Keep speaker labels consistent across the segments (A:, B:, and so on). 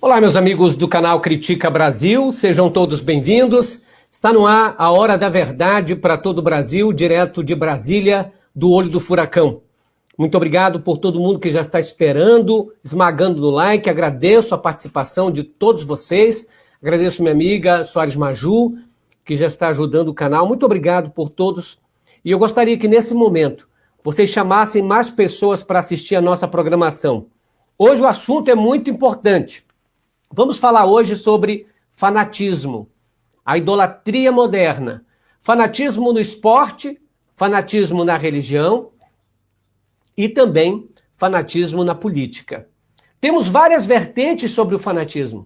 A: Olá, meus amigos do canal Critica Brasil, sejam todos bem-vindos. Está no ar a Hora da Verdade para todo o Brasil, direto de Brasília, do Olho do Furacão. Muito obrigado por todo mundo que já está esperando, esmagando no like. Agradeço a participação de todos vocês. Agradeço minha amiga Soares Maju, que já está ajudando o canal. Muito obrigado por todos. E eu gostaria que nesse momento vocês chamassem mais pessoas para assistir a nossa programação. Hoje o assunto é muito importante. Vamos falar hoje sobre fanatismo, a idolatria moderna. Fanatismo no esporte, fanatismo na religião e também fanatismo na política. Temos várias vertentes sobre o fanatismo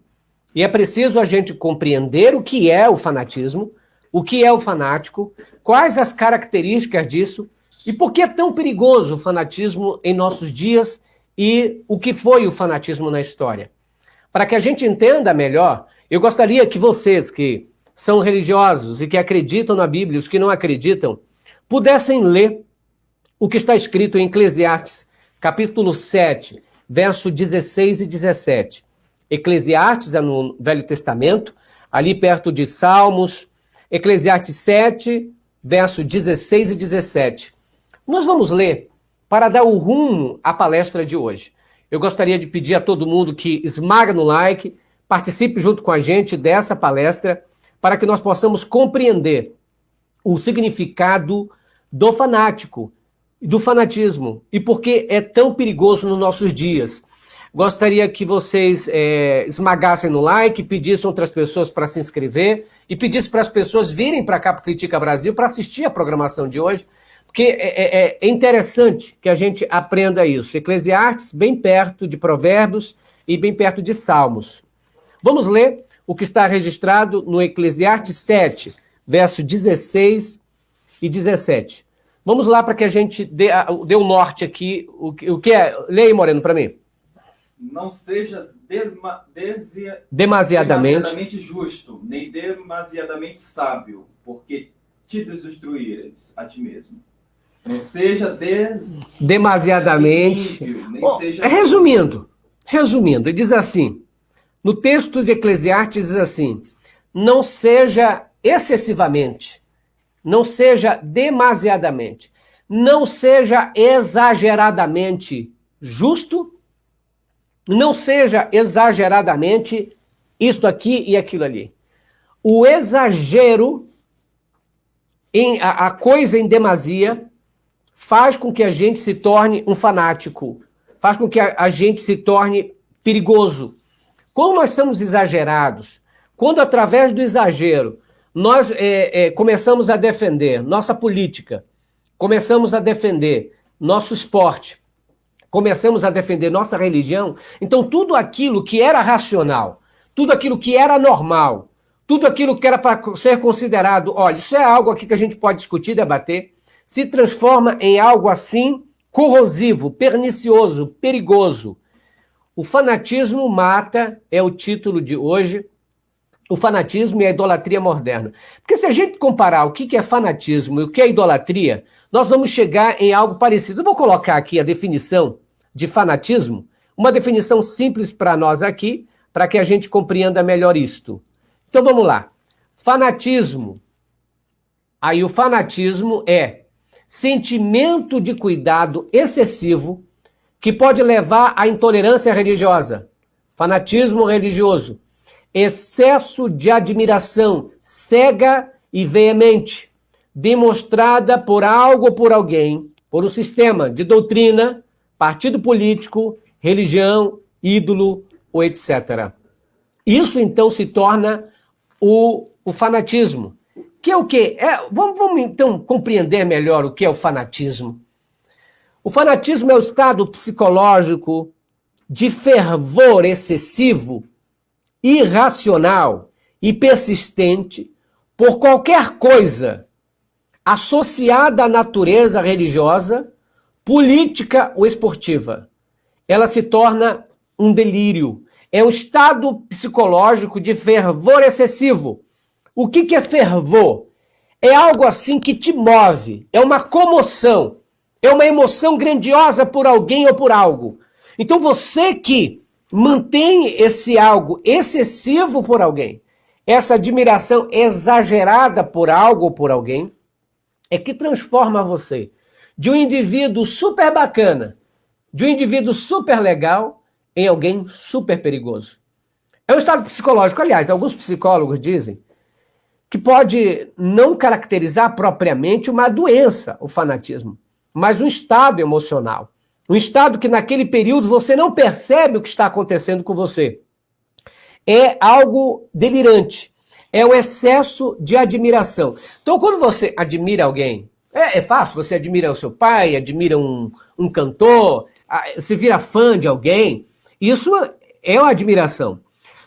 A: e é preciso a gente compreender o que é o fanatismo, o que é o fanático, quais as características disso e por que é tão perigoso o fanatismo em nossos dias e o que foi o fanatismo na história. Para que a gente entenda melhor, eu gostaria que vocês que são religiosos e que acreditam na Bíblia, os que não acreditam, pudessem ler o que está escrito em Eclesiastes, capítulo 7, verso 16 e 17. Eclesiastes é no Velho Testamento, ali perto de Salmos, Eclesiastes 7, verso 16 e 17. Nós vamos ler para dar o rumo à palestra de hoje. Eu gostaria de pedir a todo mundo que esmaga no like, participe junto com a gente dessa palestra, para que nós possamos compreender o significado do fanático, do fanatismo, e por que é tão perigoso nos nossos dias. Gostaria que vocês esmagassem no like, pedissem outras pessoas para se inscrever, e pedissem para as pessoas virem para cá para o Critica Brasil para assistir a programação de hoje, porque é interessante que a gente aprenda isso. Eclesiastes, bem perto de Provérbios e bem perto de Salmos. Vamos ler o que está registrado no Eclesiastes 7, verso 16 e 17. Vamos lá para que a gente dê o norte aqui. O que é? Leia aí, Moreno, para mim.
B: Não sejas
A: demasiadamente
B: justo, nem demasiadamente sábio, porque te destruirás a ti mesmo. Não seja
A: demasiadamente
B: ímpio, nem seja...
A: Resumindo, ele diz assim, no texto de Eclesiastes diz assim, não seja excessivamente, não seja demasiadamente, não seja exageradamente justo, não seja exageradamente isto aqui e aquilo ali. O exagero, a coisa em demasia, faz com que a gente se torne um fanático, faz com que a gente se torne perigoso. Quando nós somos exagerados, quando através do exagero nós começamos a defender nossa política, começamos a defender nosso esporte, começamos a defender nossa religião, então tudo aquilo que era racional, tudo aquilo que era normal, tudo aquilo que era para ser considerado, olha, isso é algo aqui que a gente pode discutir, debater, se transforma em algo assim corrosivo, pernicioso, perigoso. O fanatismo mata, é o título de hoje, o fanatismo e a idolatria moderna. Porque se a gente comparar o que é fanatismo e o que é idolatria, nós vamos chegar em algo parecido. Eu vou colocar aqui a definição de fanatismo, uma definição simples para nós aqui, para que a gente compreenda melhor isto. Então vamos lá. Fanatismo. Aí o fanatismo é sentimento de cuidado excessivo que pode levar à intolerância religiosa, fanatismo religioso, excesso de admiração cega e veemente, demonstrada por algo ou por alguém, por um sistema de doutrina, partido político, religião, ídolo ou etc. Isso então se torna o fanatismo. Que é o quê? Vamos então compreender melhor o que é o fanatismo. O fanatismo é o estado psicológico de fervor excessivo, irracional e persistente por qualquer coisa associada à natureza religiosa, política ou esportiva. Ela se torna um delírio. É um estado psicológico de fervor excessivo. O que é fervor? É algo assim que te move, é uma comoção, é uma emoção grandiosa por alguém ou por algo. Então você que mantém esse algo excessivo por alguém, essa admiração exagerada por algo ou por alguém, é que transforma você de um indivíduo super bacana, de um indivíduo super legal, em alguém super perigoso. É um estado psicológico. Aliás, alguns psicólogos dizem que pode não caracterizar propriamente uma doença, o fanatismo, mas um estado emocional. Um estado que naquele período você não percebe o que está acontecendo com você. É algo delirante. É um excesso de admiração. Então, quando você admira alguém, é fácil, você admira o seu pai, admira um cantor, você vira fã de alguém, isso é uma admiração.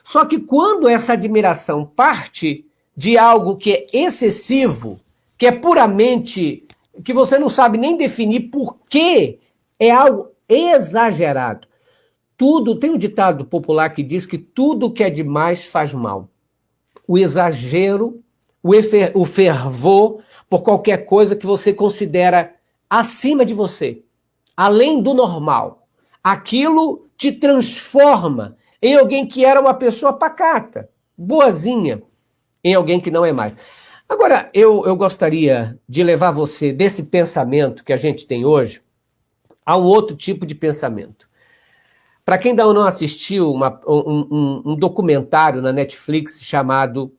A: Só que quando essa admiração parte de algo que é excessivo, que é puramente, que você não sabe nem definir por quê, é algo exagerado. Tem um ditado popular que diz que tudo que é demais faz mal. O exagero, o fervor por qualquer coisa que você considera acima de você, além do normal. Aquilo te transforma em alguém que era uma pessoa pacata, boazinha, em alguém que não é mais. Agora, eu gostaria de levar você desse pensamento que a gente tem hoje a um outro tipo de pensamento. Para quem ainda não assistiu um documentário na Netflix chamado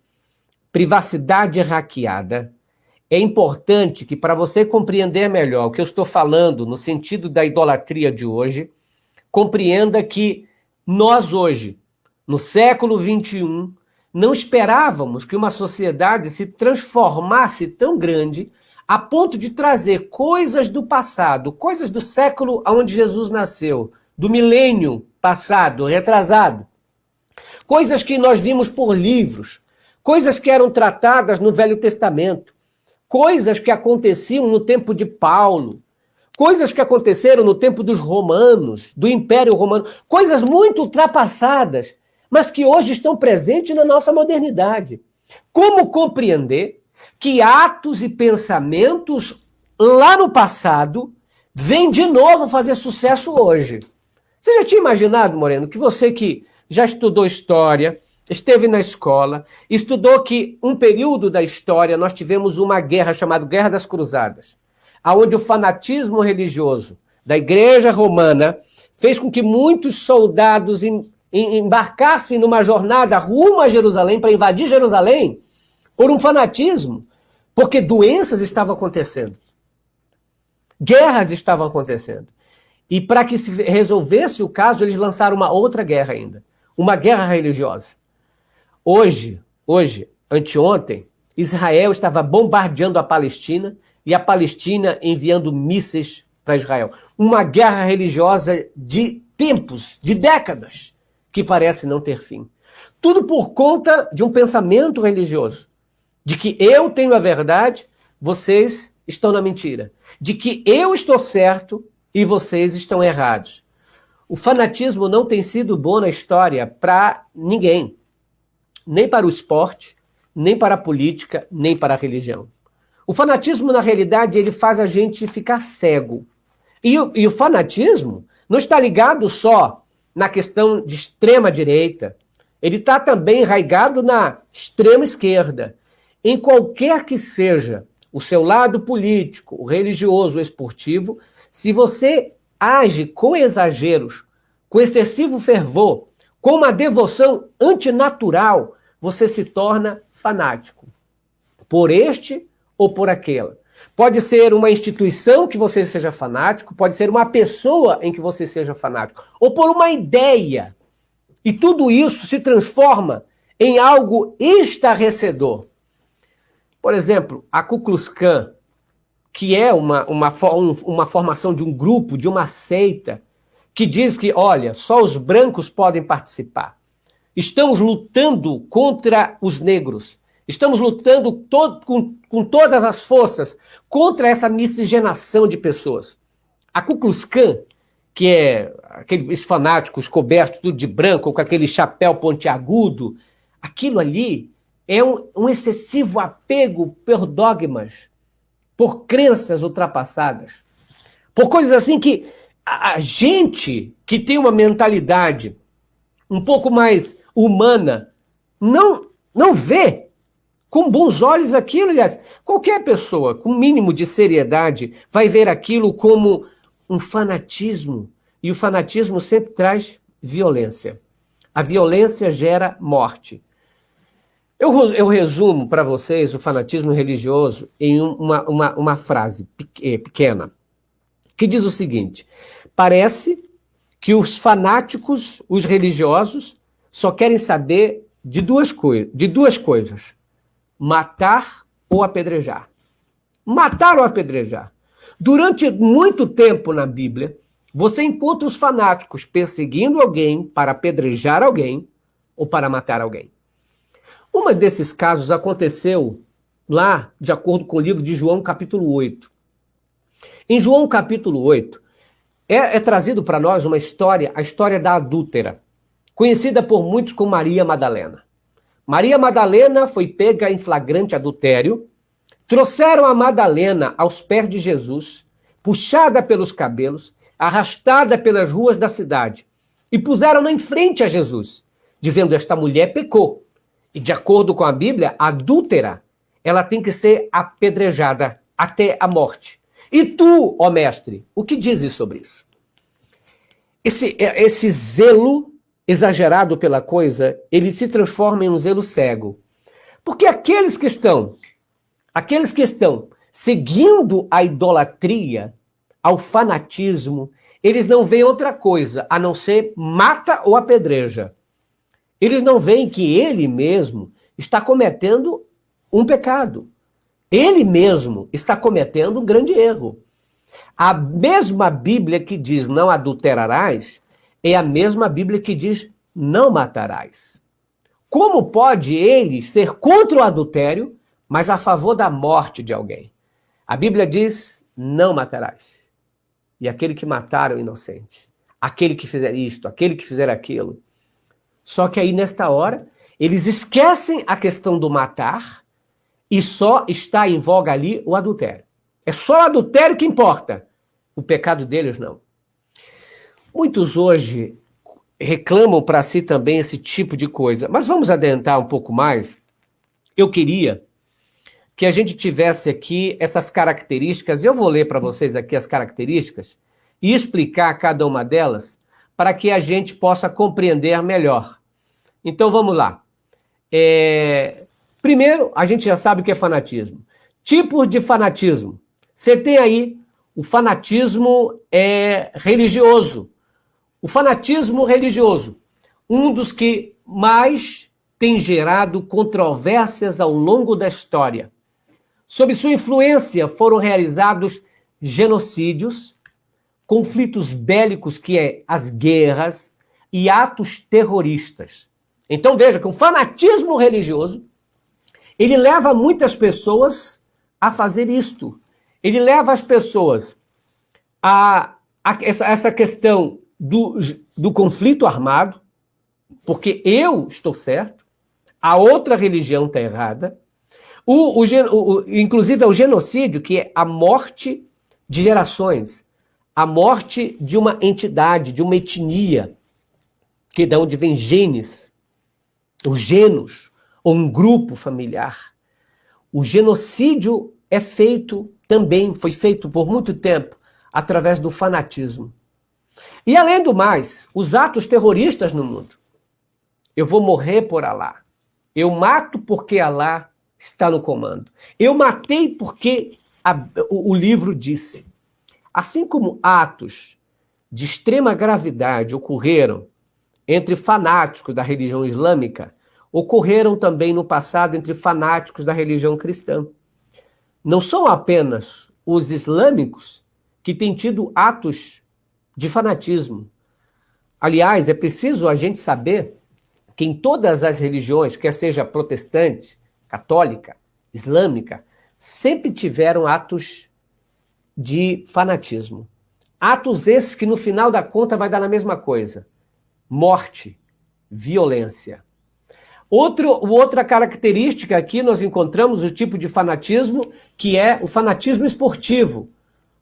A: Privacidade Hackeada, é importante que, para você compreender melhor o que eu estou falando no sentido da idolatria de hoje, compreenda que nós hoje, no século XXI, não esperávamos que uma sociedade se transformasse tão grande a ponto de trazer coisas do passado, coisas do século onde Jesus nasceu, do milênio passado, retrasado, coisas que nós vimos por livros, coisas que eram tratadas no Velho Testamento, coisas que aconteciam no tempo de Paulo, coisas que aconteceram no tempo dos romanos, do Império Romano, coisas muito ultrapassadas, mas que hoje estão presentes na nossa modernidade. Como compreender que atos e pensamentos lá no passado vêm de novo fazer sucesso hoje? Você já tinha imaginado, Moreno, que você que já estudou história, esteve na escola, estudou que um período da história nós tivemos uma guerra chamada Guerra das Cruzadas, onde o fanatismo religioso da Igreja Romana fez com que muitos soldados embarcassem numa jornada rumo a Jerusalém, para invadir Jerusalém, por um fanatismo, porque doenças estavam acontecendo, guerras estavam acontecendo. E para que se resolvesse o caso, eles lançaram uma outra guerra ainda, uma guerra religiosa. Hoje, anteontem, Israel estava bombardeando a Palestina e a Palestina enviando mísseis para Israel. Uma guerra religiosa de tempos, de décadas, que parece não ter fim. Tudo por conta de um pensamento religioso, de que eu tenho a verdade, vocês estão na mentira, de que eu estou certo e vocês estão errados. O fanatismo não tem sido bom na história para ninguém, nem para o esporte, nem para a política, nem para a religião. O fanatismo, na realidade, ele faz a gente ficar cego. E o fanatismo não está ligado só na questão de extrema-direita, ele está também arraigado na extrema-esquerda. Em qualquer que seja o seu lado político, o religioso, o esportivo, se você age com exageros, com excessivo fervor, com uma devoção antinatural, você se torna fanático. Por este ou por aquela. Pode ser uma instituição que você seja fanático, pode ser uma pessoa em que você seja fanático, ou por uma ideia. E tudo isso se transforma em algo estarrecedor. Por exemplo, a Ku Klux Klan, que é uma formação de um grupo, de uma seita, que diz que, olha, só os brancos podem participar. Estamos lutando contra os negros. Estamos lutando com todas as forças contra essa miscigenação de pessoas. A Ku Klux Klan, que é aqueles fanáticos cobertos tudo de branco, com aquele chapéu pontiagudo, aquilo ali é um excessivo apego por dogmas, por crenças ultrapassadas, por coisas assim que a gente que tem uma mentalidade um pouco mais humana, não vê com bons olhos aquilo. Aliás, qualquer pessoa com mínimo de seriedade vai ver aquilo como um fanatismo. E o fanatismo sempre traz violência. A violência gera morte. Eu resumo para vocês o fanatismo religioso em uma frase pequena, que diz o seguinte: parece que os fanáticos, os religiosos, só querem saber de duas coisas: matar ou apedrejar. Matar ou apedrejar. Durante muito tempo na Bíblia, você encontra os fanáticos perseguindo alguém para apedrejar alguém ou para matar alguém. Um desses casos aconteceu lá, de acordo com o livro de João, capítulo 8. Em João, capítulo 8, é trazido para nós uma história, a história da adúltera, conhecida por muitos como Maria Madalena. Maria Madalena foi pega em flagrante adultério, trouxeram a Madalena aos pés de Jesus, puxada pelos cabelos, arrastada pelas ruas da cidade, e puseram-na em frente a Jesus, dizendo: esta mulher pecou. E de acordo com a Bíblia, a adúltera, ela tem que ser apedrejada até a morte. E tu, ó mestre, o que dizes sobre isso? Esse zelo exagerado pela coisa, ele se transforma em um zelo cego. Porque aqueles que estão seguindo a idolatria, ao fanatismo, eles não veem outra coisa a não ser mata ou apedreja. Eles não veem que ele mesmo está cometendo um pecado. Ele mesmo está cometendo um grande erro. A mesma Bíblia que diz não adulterarás é a mesma Bíblia que diz não matarás. Como pode ele ser contra o adultério, mas a favor da morte de alguém? A Bíblia diz não matarás. E aquele que matar é o inocente. Aquele que fizer isto, aquele que fizer aquilo. Só que aí, nesta hora, eles esquecem a questão do matar e só está em voga ali o adultério. É só o adultério que importa. O pecado deles, não. Muitos hoje reclamam para si também esse tipo de coisa. Mas vamos adentrar um pouco mais. Eu queria que a gente tivesse aqui essas características. Eu vou ler para vocês aqui as características e explicar cada uma delas para que a gente possa compreender melhor. Então vamos lá. Primeiro, a gente já sabe o que é fanatismo. Tipos de fanatismo. Você tem aí o fanatismo religioso. O fanatismo religioso, um dos que mais tem gerado controvérsias ao longo da história. Sob sua influência foram realizados genocídios, conflitos bélicos, que é as guerras, e atos terroristas. Então veja que o fanatismo religioso, ele leva muitas pessoas a fazer isto. Ele leva as pessoas a essa questão do conflito armado, porque eu estou certo, a outra religião está errada. Inclusive é o genocídio, que é a morte de gerações, a morte de uma entidade, de uma etnia, que é de onde vem genes, os genos, ou um grupo familiar. O genocídio é feito também, foi feito por muito tempo, através do fanatismo. E além do mais, os atos terroristas no mundo. Eu vou morrer por Alá. Eu mato porque Alá está no comando. Eu matei porque o livro disse. Assim como atos de extrema gravidade ocorreram entre fanáticos da religião islâmica, ocorreram também no passado entre fanáticos da religião cristã. Não são apenas os islâmicos que têm tido atos de fanatismo. Aliás, é preciso a gente saber que em todas as religiões, quer seja protestante, católica, islâmica, sempre tiveram atos de fanatismo. Atos esses que no final da conta vai dar na mesma coisa. Morte, violência. Outra característica aqui nós encontramos o tipo de fanatismo que é o fanatismo esportivo,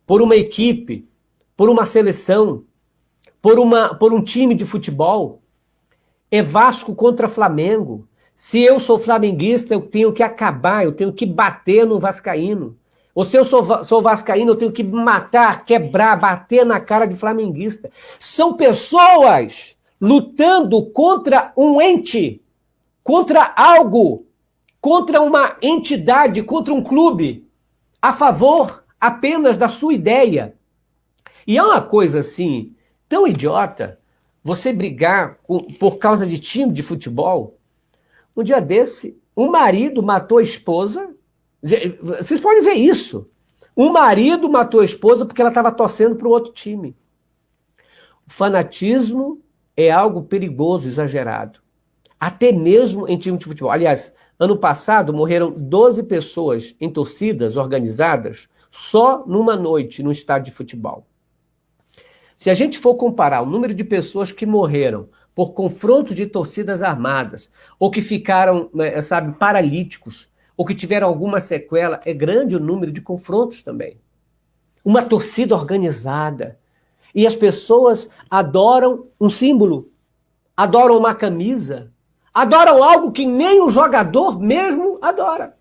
A: por uma equipe, por uma seleção, por um time de futebol. É Vasco contra Flamengo. Se eu sou flamenguista, eu tenho que acabar, eu tenho que bater no vascaíno. Ou se eu sou vascaíno, eu tenho que matar, quebrar, bater na cara de flamenguista. São pessoas lutando contra um ente, contra algo, contra uma entidade, contra um clube, a favor apenas da sua ideia. E é uma coisa assim, tão idiota, você brigar por causa de time de futebol. Um dia desse, um marido matou a esposa. Vocês podem ver isso. Um marido matou a esposa porque ela estava torcendo para o outro time. O fanatismo é algo perigoso, exagerado. Até mesmo em time de futebol. Aliás, ano passado morreram 12 pessoas em torcidas organizadas só numa noite no estádio de futebol. Se a gente for comparar o número de pessoas que morreram por confronto de torcidas armadas, ou que ficaram, paralíticos, ou que tiveram alguma sequela, é grande o número de confrontos também. Uma torcida organizada. E as pessoas adoram um símbolo, adoram uma camisa, adoram algo que nem o jogador mesmo adora.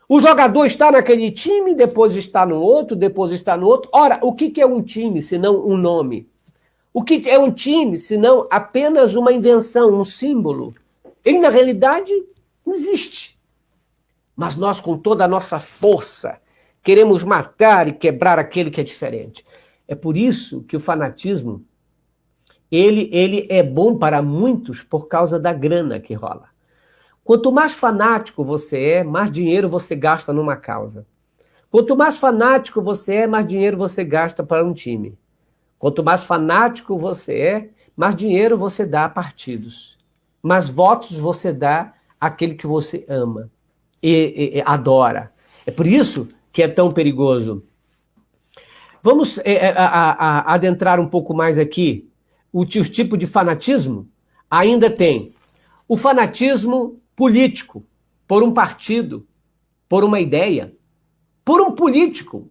A: O jogador está naquele time, depois está no outro, depois está no outro. Ora, o que é um time se não um nome? O que é um time se não apenas uma invenção, um símbolo? Ele, na realidade, não existe. Mas nós, com toda a nossa força, queremos matar e quebrar aquele que é diferente. É por isso que o fanatismo, ele é bom para muitos por causa da grana que rola. Quanto mais fanático você é, mais dinheiro você gasta numa causa. Quanto mais fanático você é, mais dinheiro você gasta para um time. Quanto mais fanático você é, mais dinheiro você dá a partidos. Mais votos você dá àquele que você ama e adora. É por isso que é tão perigoso. Vamos adentrar um pouco mais aqui. Os tipos de fanatismo ainda tem o fanatismo político, por um partido, por uma ideia, por um político.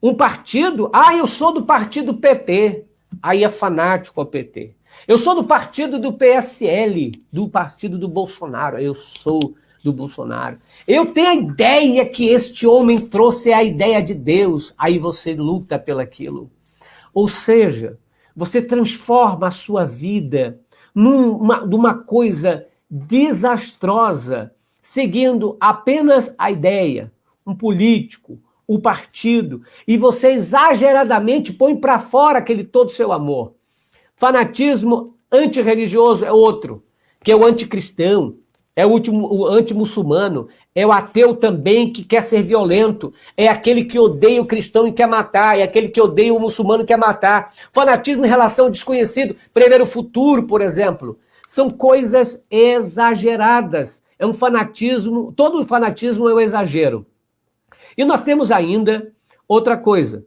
A: Um partido, eu sou do partido PT, aí é fanático ao PT. Eu sou do partido do PSL, do partido do Bolsonaro, eu sou do Bolsonaro. Eu tenho a ideia que este homem trouxe a ideia de Deus, aí você luta pelaquilo. Ou seja, você transforma a sua vida numa coisa desastrosa, seguindo apenas a ideia, um político, o partido, e você exageradamente põe para fora aquele todo seu amor. Fanatismo antirreligioso é outro, que é o anticristão, é o antimuçulmano, é o ateu também que quer ser violento, é aquele que odeia o cristão e quer matar, é aquele que odeia o muçulmano e quer matar. Fanatismo em relação ao desconhecido, prever o futuro, por exemplo. São coisas exageradas. É um fanatismo, todo fanatismo é um exagero. E nós temos ainda outra coisa,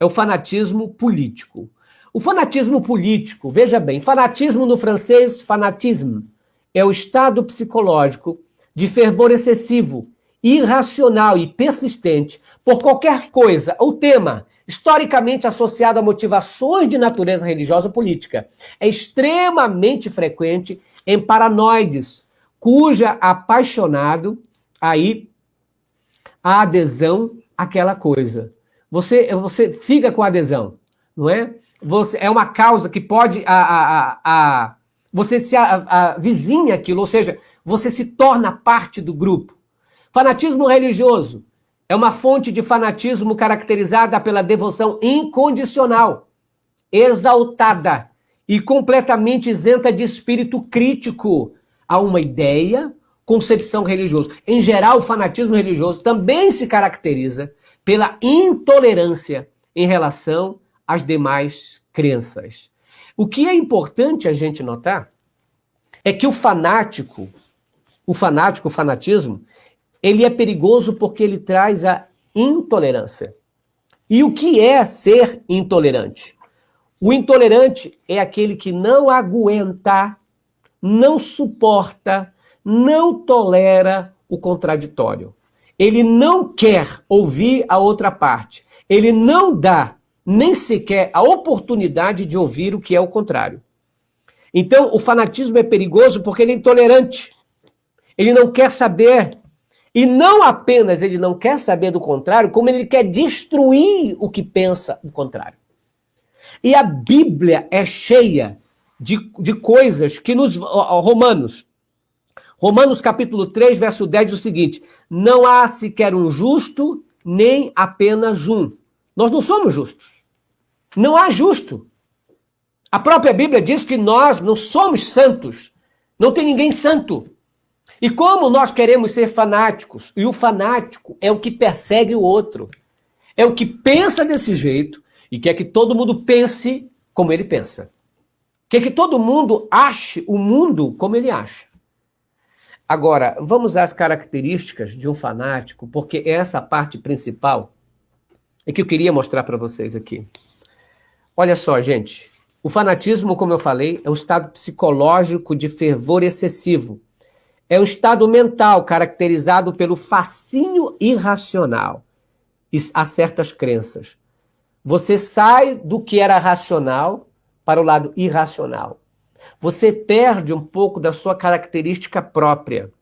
A: é o fanatismo político. O fanatismo político, veja bem, fanatismo no francês, fanatisme, é o estado psicológico de fervor excessivo, irracional e persistente por qualquer coisa ou tema historicamente associado a motivações de natureza religiosa ou política. É extremamente frequente em paranoides, cuja apaixonado aí a adesão àquela coisa. Você fica com a adesão, não é? É uma causa que pode você se avizinha aquilo, ou seja, você se torna parte do grupo. Fanatismo religioso é uma fonte de fanatismo caracterizada pela devoção incondicional, exaltada e completamente isenta de espírito crítico a uma ideia, concepção religiosa. Em geral, o fanatismo religioso também se caracteriza pela intolerância em relação às demais crenças. O que é importante a gente notar é que o fanatismo, ele é perigoso porque ele traz a intolerância. E o que é ser intolerante? O intolerante é aquele que não aguenta, não suporta, não tolera o contraditório. Ele não quer ouvir a outra parte. Ele não dá nem sequer a oportunidade de ouvir o que é o contrário. Então, o fanatismo é perigoso porque ele é intolerante. Ele não quer saber. E não apenas ele não quer saber do contrário, como ele quer destruir o que pensa o contrário. E a Bíblia é cheia de coisas que nos... Romanos capítulo 3, verso 10 diz o seguinte: não há sequer um justo, nem apenas um. Nós não somos justos. Não há justo. A própria Bíblia diz que nós não somos santos. Não tem ninguém santo. E como nós queremos ser fanáticos, e o fanático é o que persegue o outro, é o que pensa desse jeito e quer que todo mundo pense como ele pensa. Quer que todo mundo ache o mundo como ele acha. Agora, vamos às características de um fanático, porque essa parte principal é que eu queria mostrar para vocês aqui. Olha só, gente, o fanatismo, como eu falei, é um estado psicológico de fervor excessivo. É um estado mental caracterizado pelo fascínio irracional a certas crenças. Você sai do que era racional para o lado irracional. Você perde um pouco da sua característica própria.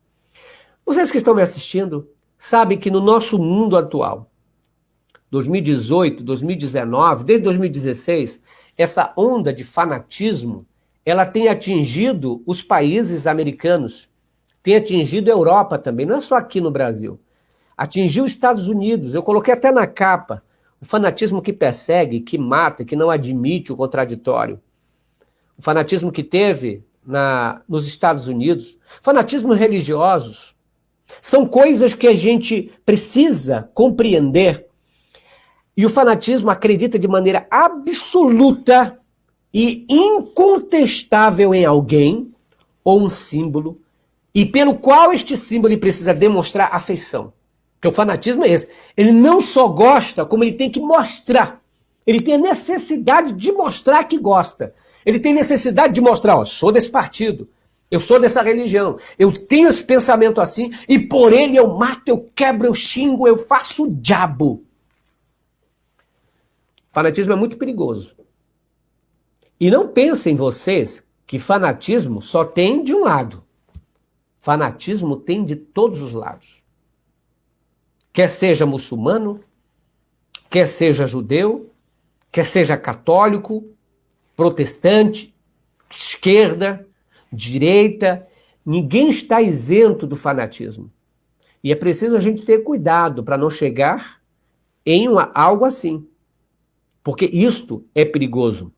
A: Vocês que estão me assistindo sabem que no nosso mundo atual, 2018, 2019, desde 2016, essa onda de fanatismo, ela tem atingido os países americanos, tem atingido a Europa também, não é só aqui no Brasil. Atingiu os Estados Unidos, eu coloquei até na capa, o fanatismo que persegue, que mata, que não admite o contraditório. O fanatismo que teve nos Estados Unidos, fanatismos religiosos, são coisas que a gente precisa compreender. E o fanatismo acredita de maneira absoluta e incontestável em alguém ou um símbolo, e pelo qual este símbolo ele precisa demonstrar afeição. Porque o fanatismo é esse. Ele não só gosta, como ele tem que mostrar. Ele tem a necessidade de mostrar que gosta. Ele tem necessidade de mostrar, ó, sou desse partido, eu sou dessa religião, eu tenho esse pensamento assim, e por ele eu mato, eu quebro, eu xingo, eu faço o diabo. Fanatismo é muito perigoso. E não pensem vocês que fanatismo só tem de um lado. Fanatismo tem de todos os lados. Quer seja muçulmano, quer seja judeu, quer seja católico, protestante, esquerda, direita, ninguém está isento do fanatismo. E é preciso a gente ter cuidado para não chegar em algo assim. Porque isto é perigoso.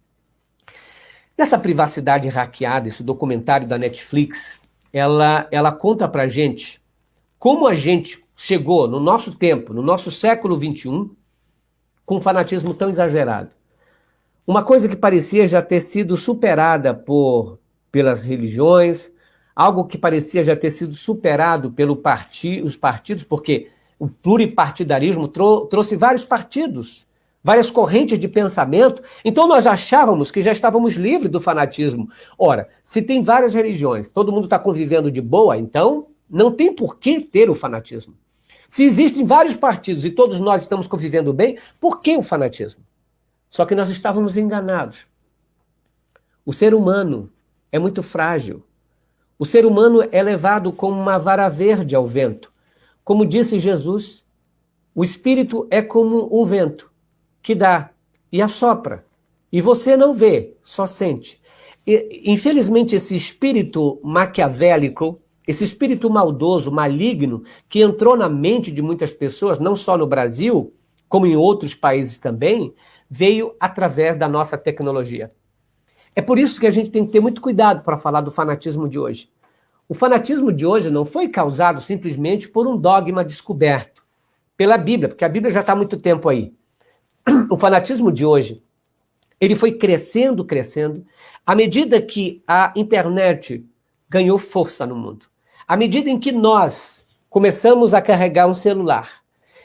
A: Nessa privacidade hackeada, esse documentário da Netflix, ela conta pra gente como a gente chegou no nosso tempo, no nosso século XXI, com um fanatismo tão exagerado. Uma coisa que parecia já ter sido superada pelas religiões, algo que parecia já ter sido superado pelos partidos, porque o pluripartidarismo trouxe vários partidos, várias correntes de pensamento, então nós achávamos que já estávamos livres do fanatismo. Ora, se tem várias religiões, todo mundo está convivendo de boa, então não tem por que ter o fanatismo. Se existem vários partidos e todos nós estamos convivendo bem, por que o fanatismo? Só que nós estávamos enganados. O ser humano é muito frágil. O ser humano é levado como uma vara verde ao vento. Como disse Jesus, o espírito é como um vento que dá e assopra. E você não vê, só sente. E, infelizmente, esse espírito maquiavélico, esse espírito maldoso, maligno, que entrou na mente de muitas pessoas, não só no Brasil, como em outros países também, veio através da nossa tecnologia. É por isso que a gente tem que ter muito cuidado para falar do fanatismo de hoje. O fanatismo de hoje não foi causado simplesmente por um dogma descoberto pela Bíblia, porque a Bíblia já está há muito tempo aí. O fanatismo de hoje, ele foi crescendo, à medida que a internet ganhou força no mundo. À medida em que nós começamos a carregar um celular,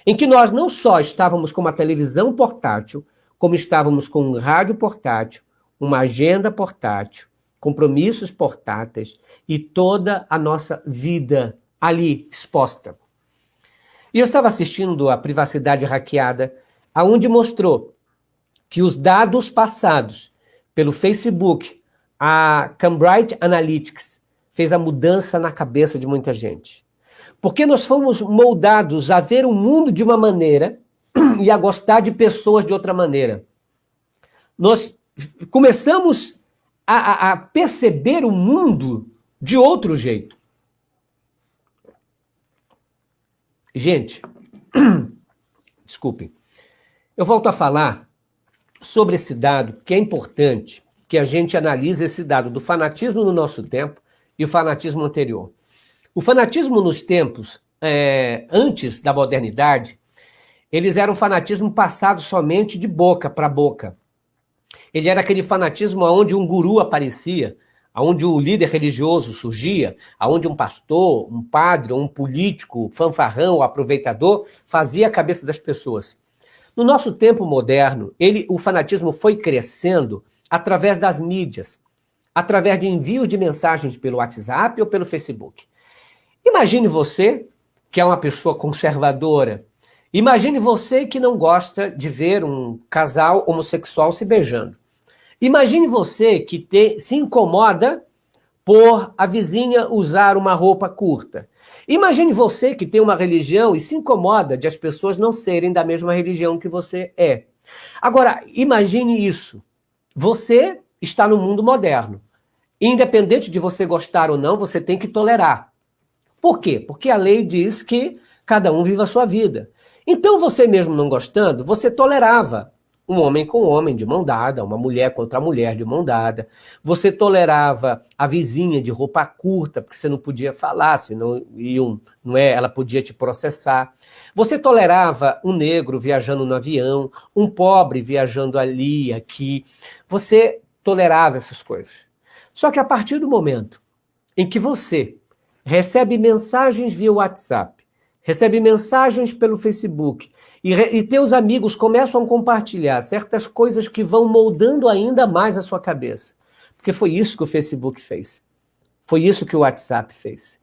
A: em que nós não só estávamos com uma televisão portátil, como estávamos com um rádio portátil, uma agenda portátil, compromissos portáteis e toda a nossa vida ali exposta. E eu estava assistindo a Privacidade Hackeada, aonde mostrou que os dados passados pelo Facebook a Cambridge Analytics fez a mudança na cabeça de muita gente. Porque nós fomos moldados a ver o mundo de uma maneira e a gostar de pessoas de outra maneira. Nós começamos a perceber o mundo de outro jeito. Gente, desculpem, eu volto a falar sobre esse dado, que é importante que a gente analise esse dado do fanatismo no nosso tempo e o fanatismo anterior. O fanatismo nos tempos antes da modernidade, eles eram fanatismo passado somente de boca para boca. Ele era aquele fanatismo onde um guru aparecia, onde o líder religioso surgia, onde um pastor, um padre ou um político, fanfarrão ou aproveitador fazia a cabeça das pessoas. No nosso tempo moderno, o fanatismo foi crescendo através das mídias, através de envios de mensagens pelo WhatsApp ou pelo Facebook. Imagine você, que é uma pessoa conservadora, imagine você que não gosta de ver um casal homossexual se beijando. Imagine você que se incomoda por a vizinha usar uma roupa curta. Imagine você que tem uma religião e se incomoda de as pessoas não serem da mesma religião que você é. Agora, imagine isso. Você está no mundo moderno. Independente de você gostar ou não, você tem que tolerar. Por quê? Porque a lei diz que cada um viva a sua vida. Então, você mesmo não gostando, você tolerava um homem com homem de mão dada, uma mulher contra a mulher de mão dada. Você tolerava a vizinha de roupa curta, porque você não podia falar, senão ela podia te processar. Você tolerava um negro viajando no avião, um pobre viajando ali e aqui. Você tolerava essas coisas. Só que a partir do momento em que você recebe mensagens via WhatsApp, recebe mensagens pelo Facebook, e teus amigos começam a compartilhar certas coisas que vão moldando ainda mais a sua cabeça. Porque foi isso que o Facebook fez. Foi isso que o WhatsApp fez.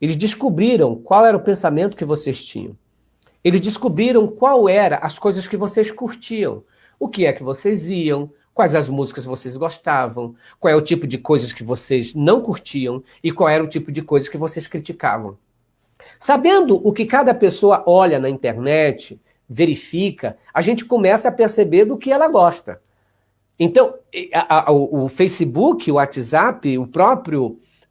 A: Eles descobriram qual era o pensamento que vocês tinham. Eles descobriram qual era as coisas que vocês curtiam. O que é que vocês viam, quais as músicas vocês gostavam, qual é o tipo de coisas que vocês não curtiam e qual era o tipo de coisas que vocês criticavam. Sabendo o que cada pessoa olha na internet, verifica, a gente começa a perceber do que ela gosta. Então, o Facebook, o WhatsApp,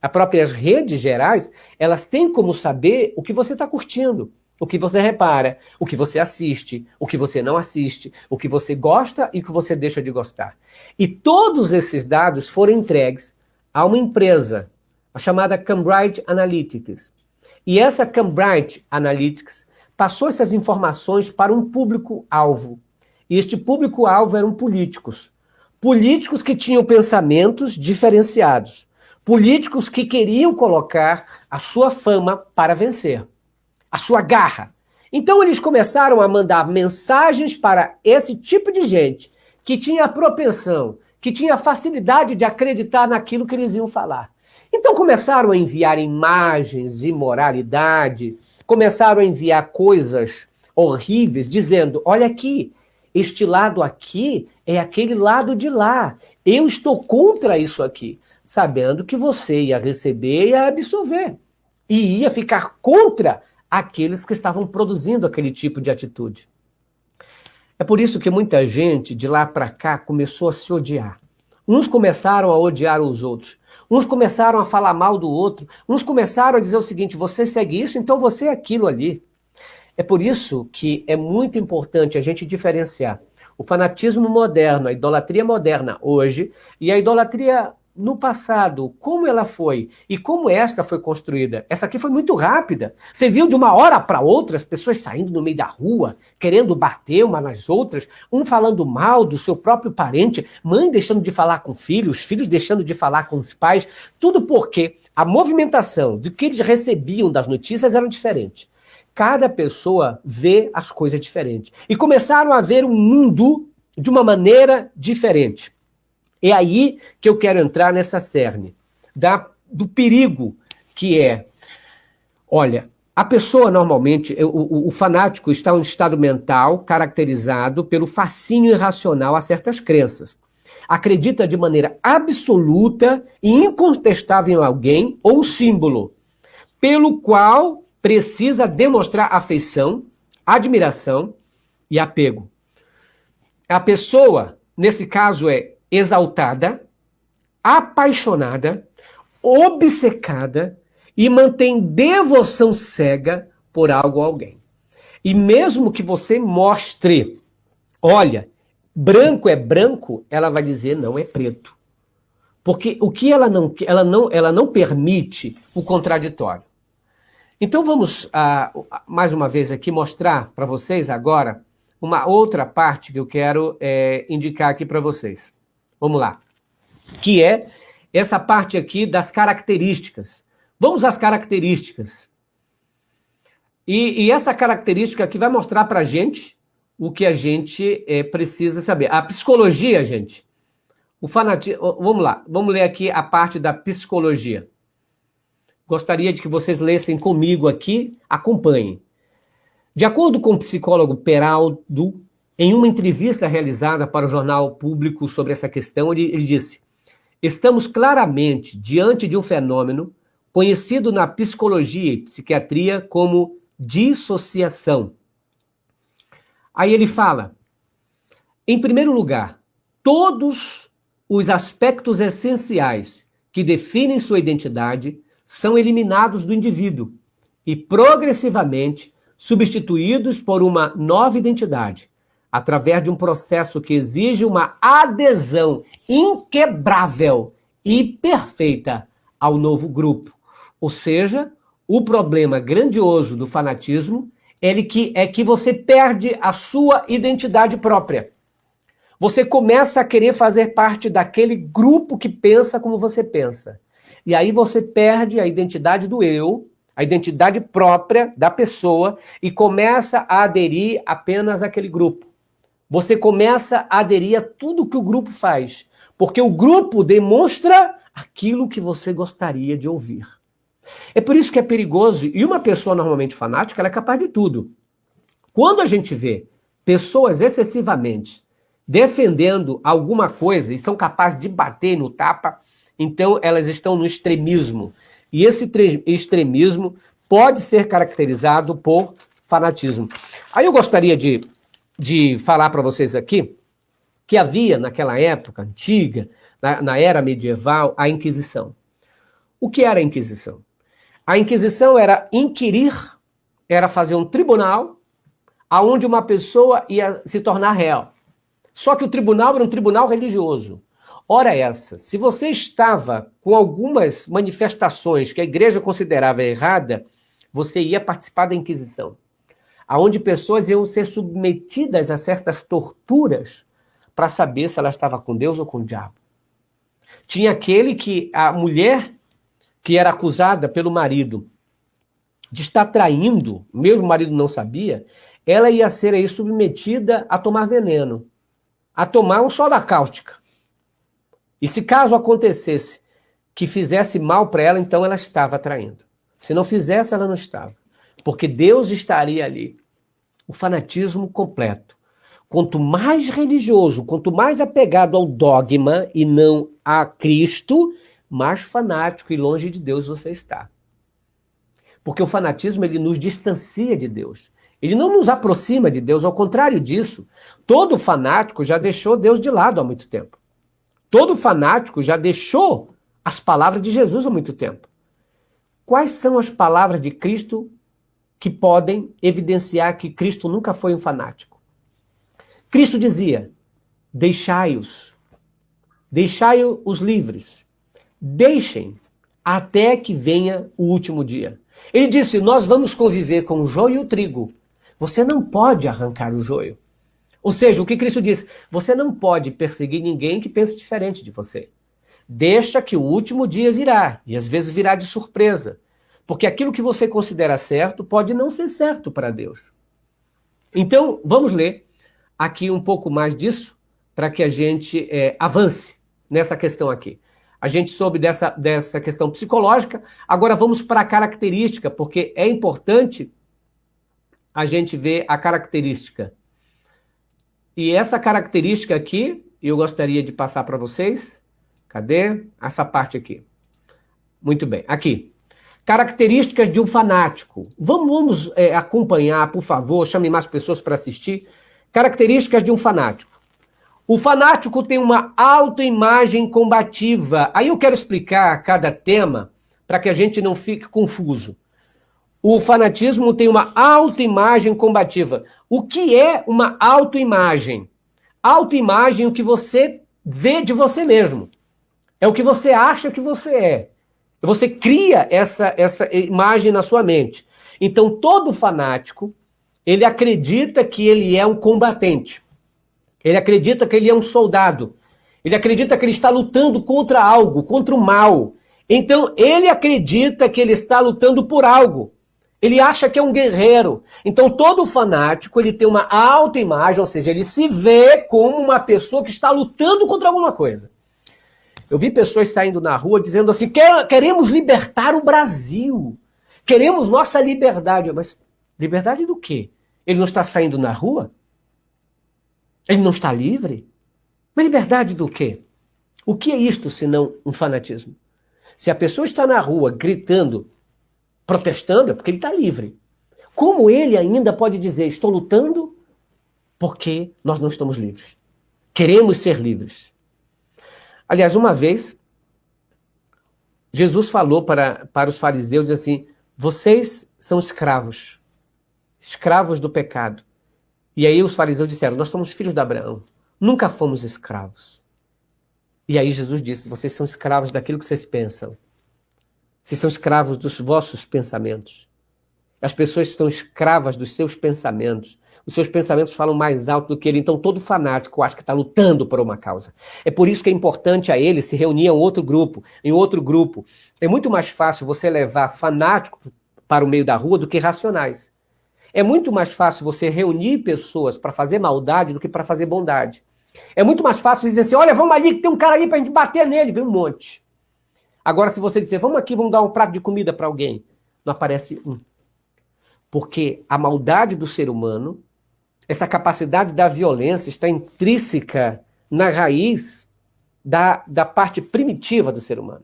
A: as próprias redes gerais, elas têm como saber o que você está curtindo, o que você repara, o que você assiste, o que você não assiste, o que você gosta e o que você deixa de gostar. E todos esses dados foram entregues a uma empresa, a chamada Cambridge Analytics. E essa Cambridge Analytics passou essas informações para um público-alvo. E este público-alvo eram políticos. Políticos que tinham pensamentos diferenciados. Políticos que queriam colocar a sua fama para vencer. A sua garra. Então eles começaram a mandar mensagens para esse tipo de gente que tinha a propensão, que tinha a facilidade de acreditar naquilo que eles iam falar. Então começaram a enviar imagens de imoralidade, começaram a enviar coisas horríveis, dizendo, olha aqui, este lado aqui é aquele lado de lá. Eu estou contra isso aqui, sabendo que você ia receber e ia absorver. E ia ficar contra aqueles que estavam produzindo aquele tipo de atitude. É por isso que muita gente, de lá para cá, começou a se odiar. Uns começaram a odiar os outros. Uns começaram a falar mal do outro. Uns começaram a dizer o seguinte, você segue isso, então você é aquilo ali. É por isso que é muito importante a gente diferenciar o fanatismo moderno, a idolatria moderna hoje e a idolatria no passado, como ela foi e como esta foi construída. Essa aqui foi muito rápida. Você viu de uma hora para outra as pessoas saindo no meio da rua, querendo bater uma nas outras, um falando mal do seu próprio parente, mãe deixando de falar com filhos, filhos deixando de falar com os pais, tudo porque a movimentação do que eles recebiam das notícias era diferente. Cada pessoa vê as coisas diferentes. E começaram a ver o mundo de uma maneira diferente. É aí que eu quero entrar nessa cerne do perigo que é, olha, a pessoa normalmente, o fanático está em um estado mental caracterizado pelo fascínio irracional a certas crenças. acredita de maneira absoluta e incontestável em alguém ou um símbolo, pelo qual precisa demonstrar afeição, admiração e apego. A pessoa, nesse caso, é exaltada, apaixonada, obcecada e mantém devoção cega por algo ou alguém. E mesmo que você mostre, olha, branco é branco, ela vai dizer não é preto. Porque o que ela não permite o contraditório. Então vamos mais uma vez aqui mostrar para vocês agora uma outra parte que eu quero indicar aqui para vocês. Vamos lá. Que é essa parte aqui das características. Vamos às características. E essa característica aqui vai mostrar para a gente o que a gente precisa saber. A psicologia, gente, o fanatismo... Vamos lá, vamos ler aqui a parte da psicologia. Gostaria de que vocês lessem comigo aqui, acompanhem. De acordo com o psicólogo Peraldo, em uma entrevista realizada para o Jornal Público sobre essa questão, ele disse: estamos claramente diante de um fenômeno conhecido na psicologia e psiquiatria como dissociação. Aí ele fala, em primeiro lugar, todos os aspectos essenciais que definem sua identidade são eliminados do indivíduo e progressivamente substituídos por uma nova identidade, através de um processo que exige uma adesão inquebrável e perfeita ao novo grupo. Ou seja, o problema grandioso do fanatismo é que você perde a sua identidade própria. Você começa a querer fazer parte daquele grupo que pensa como você pensa. E aí você perde a identidade do eu, a identidade própria da pessoa e começa a aderir apenas àquele grupo. Você começa a aderir a tudo que o grupo faz, porque o grupo demonstra aquilo que você gostaria de ouvir. É por isso que é perigoso, e uma pessoa normalmente fanática, ela é capaz de tudo. Quando a gente vê pessoas excessivamente defendendo alguma coisa e são capazes de bater no tapa, então elas estão no extremismo. E esse extremismo pode ser caracterizado por fanatismo. Aí eu gostaria de falar para vocês aqui que havia naquela época antiga, na era medieval, a Inquisição. O que era a Inquisição? A Inquisição era inquirir, era fazer um tribunal aonde uma pessoa ia se tornar réu. Só que o tribunal era um tribunal religioso. Ora essa, se você estava com algumas manifestações que a igreja considerava errada, você ia participar da Inquisição, aonde pessoas iam ser submetidas a certas torturas para saber se ela estava com Deus ou com o diabo. Tinha aquele que a mulher que era acusada pelo marido de estar traindo, mesmo o marido não sabia, ela ia ser aí submetida a tomar veneno, a tomar um soda cáustica. E se caso acontecesse que fizesse mal para ela, então ela estava traindo. Se não fizesse, ela não estava. Porque Deus estaria ali. O fanatismo completo. Quanto mais religioso, quanto mais apegado ao dogma e não a Cristo, mais fanático e longe de Deus você está. Porque o fanatismo, ele nos distancia de Deus. Ele não nos aproxima de Deus, ao contrário disso. Todo fanático já deixou Deus de lado há muito tempo. Todo fanático já deixou as palavras de Jesus há muito tempo. Quais são as palavras de Cristo que podem evidenciar que Cristo nunca foi um fanático? Cristo dizia, deixai-os livres, deixem até que venha o último dia. Ele disse, nós vamos conviver com o joio e o trigo. Você não pode arrancar o joio. Ou seja, o que Cristo disse, você não pode perseguir ninguém que pense diferente de você. Deixa que o último dia virá, e às vezes virá de surpresa. Porque aquilo que você considera certo pode não ser certo para Deus. Então, vamos ler aqui um pouco mais disso, para que a gente avance nessa questão aqui. A gente soube dessa questão psicológica, agora vamos para a característica, porque é importante a gente ver a característica. E essa característica aqui, e eu gostaria de passar para vocês. Cadê? Essa parte aqui. Muito bem, aqui. Características de um fanático. Vamos acompanhar, por favor, chame mais pessoas para assistir. Características de um fanático. O fanático tem uma autoimagem combativa. Aí eu quero explicar cada tema para que a gente não fique confuso. O fanatismo tem uma autoimagem combativa. O que é uma autoimagem? Autoimagem é o que você vê de você mesmo. É o que você acha que você é. Você cria essa imagem na sua mente. Então, todo fanático, ele acredita que ele é um combatente. Ele acredita que ele é um soldado. Ele acredita que ele está lutando contra algo, contra o mal. Então, ele acredita que ele está lutando por algo. Ele acha que é um guerreiro. Então, todo fanático, ele tem uma autoimagem, ou seja, ele se vê como uma pessoa que está lutando contra alguma coisa. Eu vi pessoas saindo na rua dizendo assim, queremos libertar o Brasil. Queremos nossa liberdade. Mas liberdade do quê? Ele não está saindo na rua? Ele não está livre? Mas liberdade do quê? O que é isto senão um fanatismo? Se a pessoa está na rua gritando, protestando, é porque ele está livre. Como ele ainda pode dizer, estou lutando porque nós não estamos livres? Queremos ser livres. Aliás, uma vez, Jesus falou para os fariseus assim, vocês são escravos, escravos do pecado. E aí os fariseus disseram, nós somos filhos de Abraão, nunca fomos escravos. E aí Jesus disse, vocês são escravos daquilo que vocês pensam. Vocês são escravos dos vossos pensamentos. As pessoas são escravas dos seus pensamentos. Os seus pensamentos falam mais alto do que ele. Então todo fanático acha que está lutando por uma causa. É por isso que é importante a ele se reunir em outro grupo. É muito mais fácil você levar fanáticos para o meio da rua do que racionais. É muito mais fácil você reunir pessoas para fazer maldade do que para fazer bondade. É muito mais fácil dizer assim, olha, vamos ali que tem um cara ali para a gente bater nele. Vem um monte. Agora se você dizer, vamos aqui, vamos dar um prato de comida para alguém. Não aparece um. Porque a maldade do ser humano, essa capacidade da violência está intrínseca na raiz da parte primitiva do ser humano.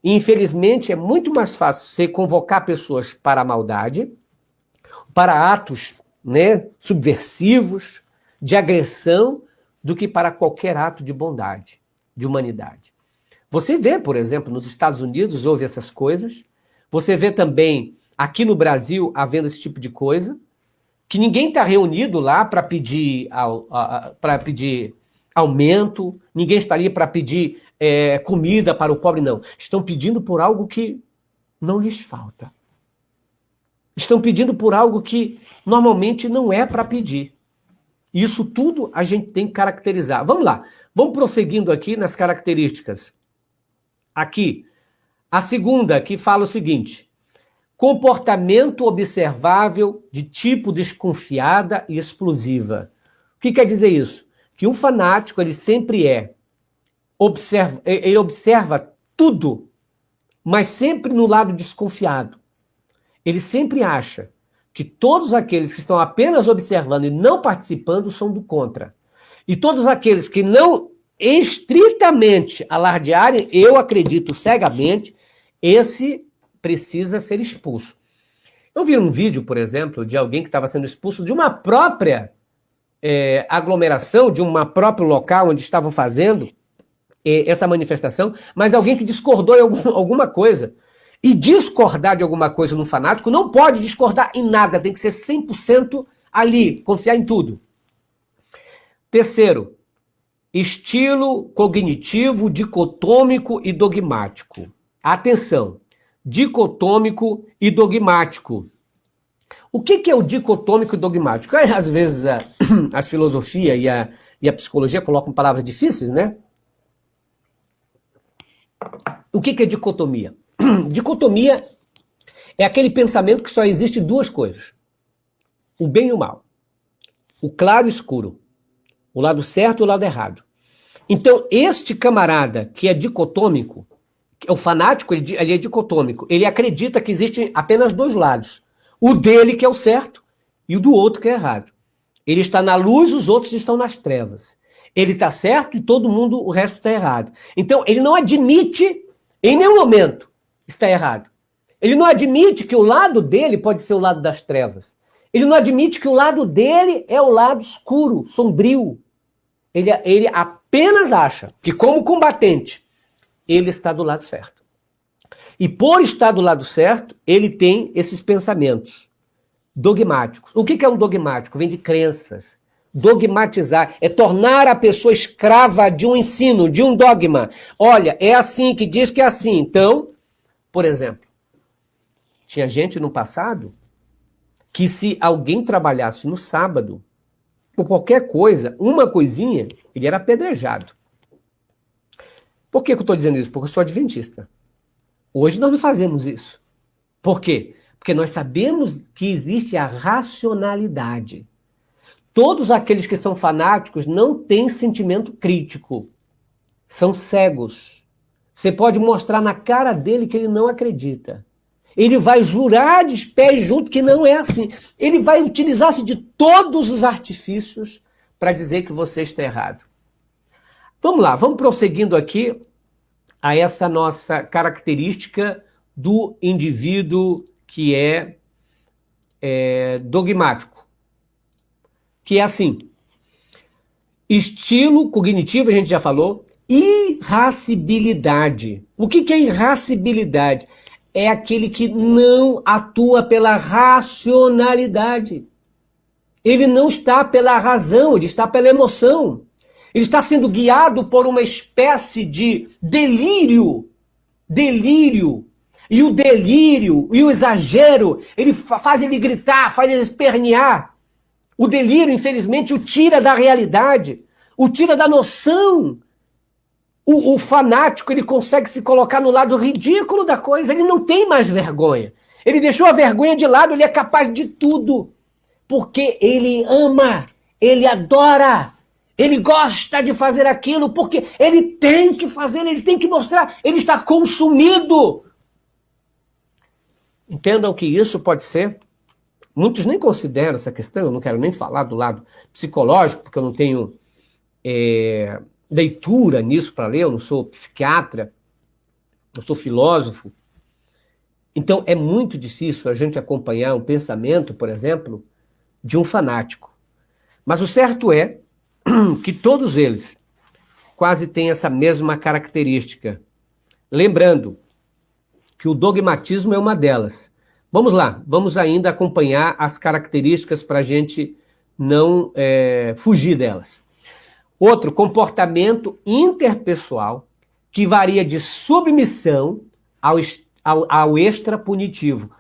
A: E, infelizmente, é muito mais fácil você convocar pessoas para a maldade, para atos, subversivos, de agressão, do que para qualquer ato de bondade, de humanidade. Você vê, por exemplo, nos Estados Unidos houve essas coisas, você vê também aqui no Brasil havendo esse tipo de coisa, que ninguém está reunido lá para pedir aumento, ninguém está ali para pedir comida para o pobre, não. Estão pedindo por algo que não lhes falta. Estão pedindo por algo que normalmente não é para pedir. Isso tudo a gente tem que caracterizar. Vamos lá, vamos prosseguindo aqui nas características. Aqui, a segunda que fala o seguinte, comportamento observável de tipo desconfiada e explosiva. O que quer dizer isso? Que um fanático, ele sempre ele observa tudo, mas sempre no lado desconfiado. Ele sempre acha que todos aqueles que estão apenas observando e não participando são do contra. E todos aqueles que não estritamente alardearem, eu acredito cegamente, esse precisa ser expulso. Eu vi um vídeo, por exemplo, de alguém que estava sendo expulso de uma própria aglomeração, de um próprio local onde estavam fazendo essa manifestação, mas alguém que discordou em alguma coisa. E discordar de alguma coisa no fanático não pode discordar em nada, tem que ser 100% ali, confiar em tudo. Terceiro, estilo cognitivo, dicotômico e dogmático. Atenção, dicotômico e dogmático. O que é o dicotômico e dogmático? Às vezes a filosofia e a psicologia colocam palavras difíceis, né? O que é dicotomia? Dicotomia é aquele pensamento que só existe duas coisas. O bem e o mal. O claro e o escuro. O lado certo e o lado errado. Então, este camarada que é dicotômico, o fanático, ele é dicotômico. Ele acredita que existem apenas dois lados. O dele, que é o certo, e o do outro, que é errado. Ele está na luz, os outros estão nas trevas. Ele está certo e todo mundo, o resto está errado. Então, ele não admite, em nenhum momento, está errado. Ele não admite que o lado dele pode ser o lado das trevas. Ele não admite que o lado dele é o lado escuro, sombrio. Ele apenas acha que, como combatente, ele está do lado certo. E por estar do lado certo, ele tem esses pensamentos dogmáticos. O que é um dogmático? Vem de crenças. Dogmatizar é tornar a pessoa escrava de um ensino, de um dogma. Olha, é assim que diz que é assim. Então, por exemplo, tinha gente no passado que se alguém trabalhasse no sábado, por qualquer coisa, uma coisinha, ele era apedrejado. Por que eu estou dizendo isso? Porque eu sou adventista. Hoje nós não fazemos isso. Por quê? Porque nós sabemos que existe a racionalidade. Todos aqueles que são fanáticos não têm sentimento crítico. São cegos. Você pode mostrar na cara dele que ele não acredita. Ele vai jurar de pés junto que não é assim. Ele vai utilizar-se de todos os artifícios para dizer que você está errado. Vamos lá, vamos prosseguindo aqui a essa nossa característica do indivíduo que é dogmático. Que é assim, estilo cognitivo, a gente já falou, irascibilidade. O que é irascibilidade? É aquele que não atua pela racionalidade. Ele não está pela razão, ele está pela emoção. Ele está sendo guiado por uma espécie de delírio. Delírio. E o delírio e o exagero, ele faz ele gritar, faz ele espernear. O delírio, infelizmente, o tira da realidade, o tira da noção. O fanático, ele consegue se colocar no lado ridículo da coisa, ele não tem mais vergonha. Ele deixou a vergonha de lado, ele é capaz de tudo. Porque ele ama, ele adora, ele gosta de fazer aquilo, porque ele tem que fazer, ele tem que mostrar, ele está consumido. Entendam que isso pode ser, muitos nem consideram essa questão, eu não quero nem falar do lado psicológico, porque eu não tenho leitura nisso para ler, eu não sou psiquiatra, eu sou filósofo. Então é muito difícil a gente acompanhar um pensamento, por exemplo, de um fanático. Mas o certo é que todos eles quase têm essa mesma característica. Lembrando que o dogmatismo é uma delas. Vamos lá, vamos ainda acompanhar as características para a gente não fugir delas. Outro, comportamento interpessoal que varia de submissão ao extrapunitivo.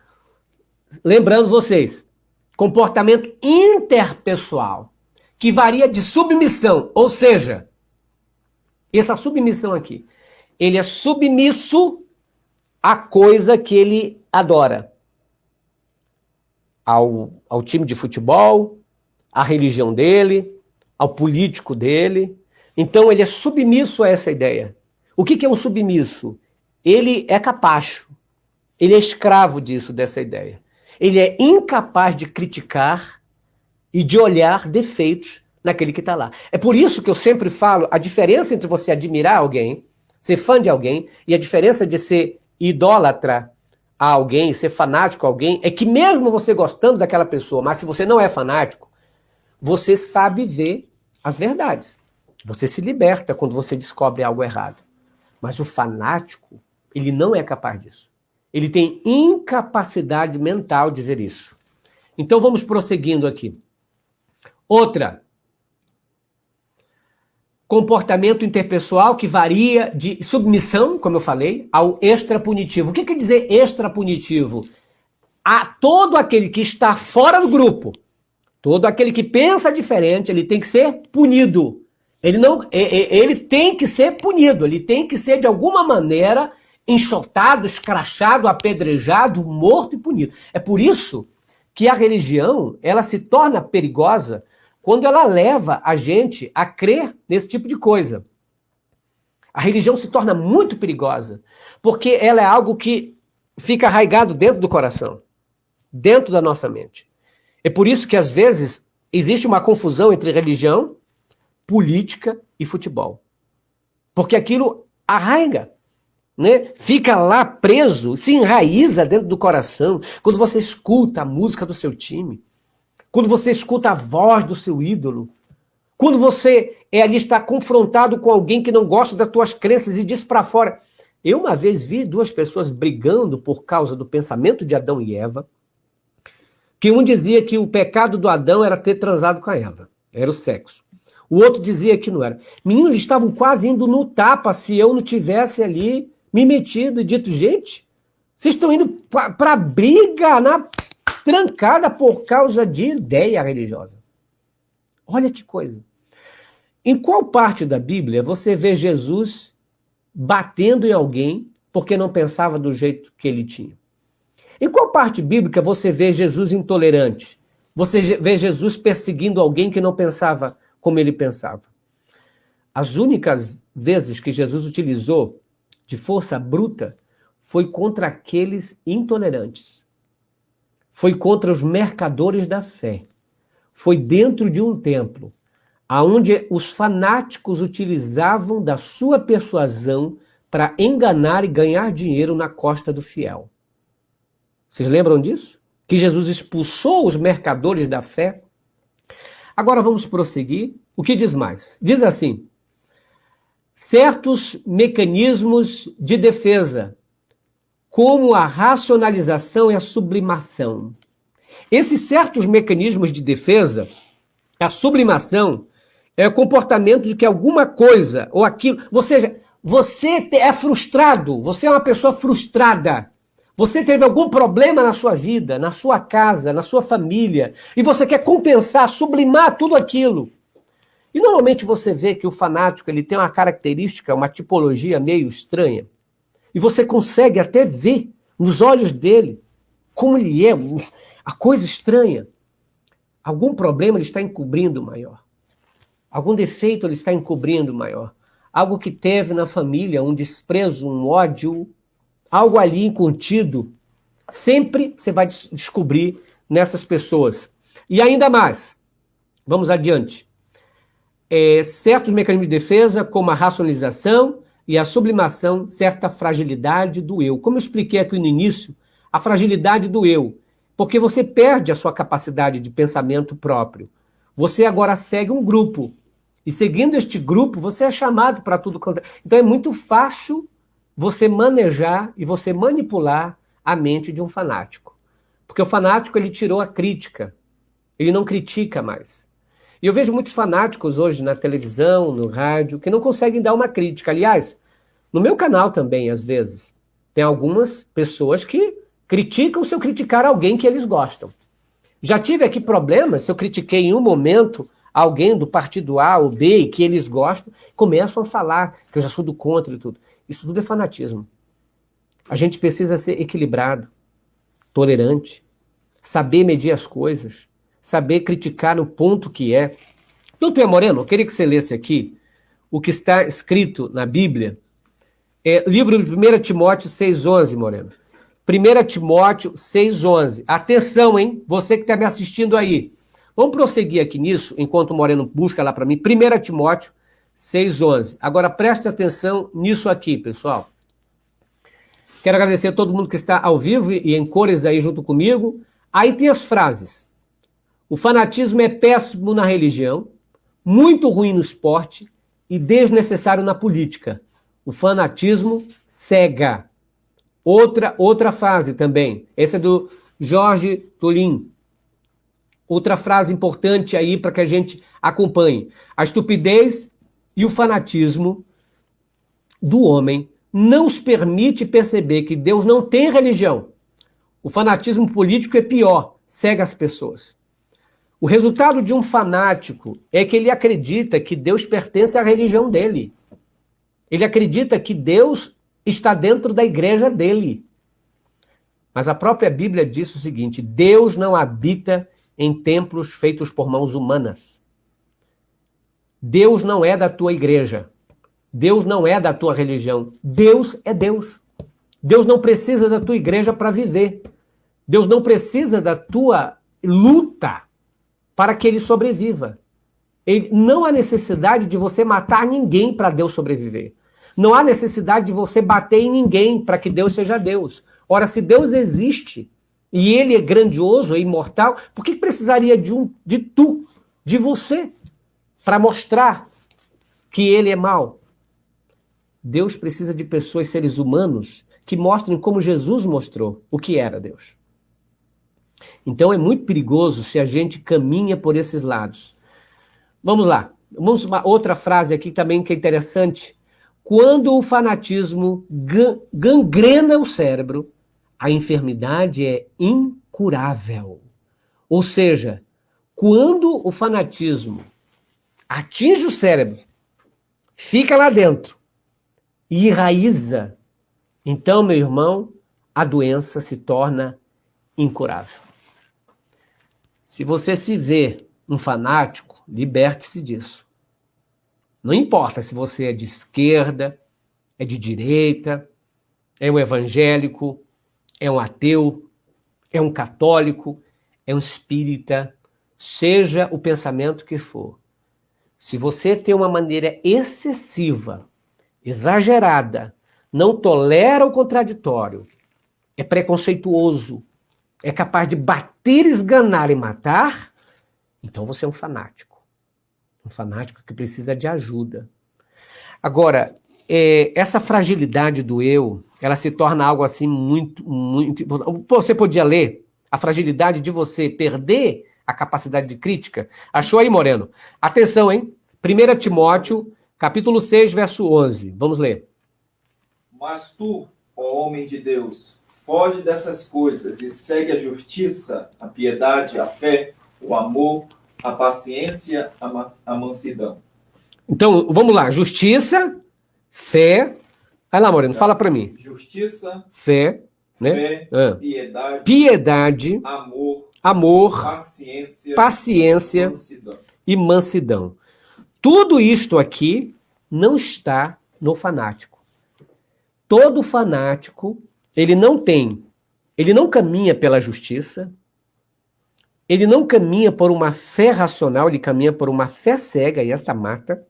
A: Lembrando vocês, comportamento interpessoal que varia de submissão, ou seja, essa submissão aqui, ele é submisso à coisa que ele adora. Ao time de futebol, à religião dele, ao político dele. Então ele é submisso a essa ideia. O que é um submisso? Ele é capacho, ele é escravo dessa ideia. Ele é incapaz de criticar e de olhar defeitos naquele que está lá. É por isso que eu sempre falo, a diferença entre você admirar alguém, ser fã de alguém, e a diferença de ser idólatra a alguém, ser fanático a alguém, é que mesmo você gostando daquela pessoa, mas se você não é fanático, você sabe ver as verdades. Você se liberta quando você descobre algo errado. Mas o fanático, ele não é capaz disso. Ele tem incapacidade mental de ver isso. Então vamos prosseguindo aqui. Outra. Comportamento interpessoal que varia de submissão, como eu falei, ao extrapunitivo. O que quer dizer extrapunitivo? A todo aquele que está fora do grupo, todo aquele que pensa diferente, ele tem que ser punido. Ele tem que ser punido, ele tem que ser de alguma maneira enxotado, escrachado, apedrejado, morto e punido. É por isso que a religião, ela se torna perigosa quando ela leva a gente a crer nesse tipo de coisa. A religião se torna muito perigosa, porque ela é algo que fica arraigado dentro do coração, dentro da nossa mente. É por isso que, às vezes, existe uma confusão entre religião, política e futebol. Porque aquilo arraiga, né? Fica lá preso, se enraiza dentro do coração. Quando você escuta a música do seu time, quando você escuta a voz do seu ídolo, quando você ali está confrontado com alguém que não gosta das tuas crenças e diz para fora. Eu uma vez vi duas pessoas brigando por causa do pensamento de Adão e Eva, que um dizia que o pecado do Adão era ter transado com a Eva, era o sexo. O outro dizia que não era. Meninos, eles estavam quase indo no tapa se eu não tivesse ali me metido e dito, gente, vocês estão indo para briga na trancada por causa de ideia religiosa. Olha que coisa. Em qual parte da Bíblia você vê Jesus batendo em alguém porque não pensava do jeito que ele tinha? Em qual parte bíblica você vê Jesus intolerante? Você vê Jesus perseguindo alguém que não pensava como ele pensava? As únicas vezes que Jesus utilizou de força bruta foi contra aqueles intolerantes. Foi contra os mercadores da fé. Foi dentro de um templo, onde os fanáticos utilizavam da sua persuasão para enganar e ganhar dinheiro na costa do fiel. Vocês lembram disso? Que Jesus expulsou os mercadores da fé? Agora vamos prosseguir. O que diz mais? Diz assim, certos mecanismos de defesa, como a racionalização e a sublimação. Esses certos mecanismos de defesa, a sublimação, é o comportamento de que alguma coisa ou aquilo, ou seja, você é frustrado, você é uma pessoa frustrada, você teve algum problema na sua vida, na sua casa, na sua família, e você quer compensar, sublimar tudo aquilo. E normalmente você vê que o fanático ele tem uma característica, uma tipologia meio estranha, e você consegue até ver nos olhos dele como ele é, a coisa estranha. Algum problema ele está encobrindo maior. Algum defeito ele está encobrindo maior. Algo que teve na família, um desprezo, um ódio, algo ali contido. Sempre você vai descobrir nessas pessoas. E ainda mais, vamos adiante. Certos mecanismos de defesa, como a racionalização e a sublimação, certa fragilidade do eu. Como eu expliquei aqui no início, a fragilidade do eu. Porque você perde a sua capacidade de pensamento próprio. Você agora segue um grupo. E seguindo este grupo, você é chamado para tudo quanto. Então é muito fácil você manejar e você manipular a mente de um fanático. Porque o fanático, ele tirou a crítica. Ele não critica mais. E eu vejo muitos fanáticos hoje na televisão, no rádio, que não conseguem dar uma crítica. Aliás, no meu canal também, às vezes, tem algumas pessoas que criticam se eu criticar alguém que eles gostam. Já tive aqui problemas se eu critiquei em um momento alguém do partido A ou B e que eles gostam, começam a falar que eu já sou do contra e tudo. Isso tudo é fanatismo. A gente precisa ser equilibrado, tolerante, saber medir as coisas, saber criticar no ponto que é. Doutor Moreno, eu queria que você lesse aqui o que está escrito na Bíblia. Livro de 1 Timóteo 6,11, Moreno. 1 Timóteo 6,11. Atenção, hein? Você que está me assistindo aí. Vamos prosseguir aqui nisso, enquanto o Moreno busca lá para mim. 1 Timóteo 6,11. Agora preste atenção nisso aqui, pessoal. Quero agradecer a todo mundo que está ao vivo e em cores aí junto comigo. Aí tem as frases. O fanatismo é péssimo na religião, muito ruim no esporte e desnecessário na política. O fanatismo cega. Outra frase também. Essa é do Jorge Tolin. Outra frase importante aí para que a gente acompanhe. A estupidez e o fanatismo do homem não os permite perceber que Deus não tem religião. O fanatismo político é pior, cega as pessoas. O resultado de um fanático é que ele acredita que Deus pertence à religião dele. Ele acredita que Deus está dentro da igreja dele. Mas a própria Bíblia diz o seguinte: Deus não habita em templos feitos por mãos humanas. Deus não é da tua igreja. Deus não é da tua religião. Deus é Deus. Deus não precisa da tua igreja para viver. Deus não precisa da tua luta para que ele sobreviva. Não há necessidade de você matar ninguém para Deus sobreviver. Não há necessidade de você bater em ninguém para que Deus seja Deus. Ora, se Deus existe e ele é grandioso, é imortal, por que precisaria de você, para mostrar que ele é mau? Deus precisa de pessoas, seres humanos, que mostrem como Jesus mostrou o que era Deus. Então é muito perigoso se a gente caminha por esses lados. Vamos lá. Vamos uma outra frase aqui também que é interessante. Quando o fanatismo gangrena o cérebro, a enfermidade é incurável. Ou seja, quando o fanatismo atinge o cérebro, fica lá dentro e enraiza, então, meu irmão, a doença se torna incurável. Se você se vê um fanático, liberte-se disso. Não importa se você é de esquerda, é de direita, é um evangélico, é um ateu, é um católico, é um espírita, seja o pensamento que for. Se você tem uma maneira excessiva, exagerada, não tolera o contraditório, é preconceituoso, é capaz de bater, esganar e matar, então você é um fanático. Um fanático que precisa de ajuda. Agora, essa fragilidade do eu, ela se torna algo assim muito, muito importante. Você podia ler a fragilidade de você perder a capacidade de crítica? Achou aí, Moreno? Atenção, hein? 1 Timóteo, capítulo 6, verso 11. Vamos ler.
B: Mas tu, ó homem de Deus, foge dessas coisas e segue a justiça, a piedade, a fé, o amor, a paciência, a mansidão.
A: Então, vamos lá. Justiça, fé. Vai lá, Moreno, fala para mim.
B: Justiça,
A: fé, né?
B: Piedade,
A: amor, paciência
B: mansidão.
A: E mansidão. Tudo isto aqui não está no fanático. Todo fanático, ele não caminha pela justiça, ele não caminha por uma fé racional, ele caminha por uma fé cega, e esta mata.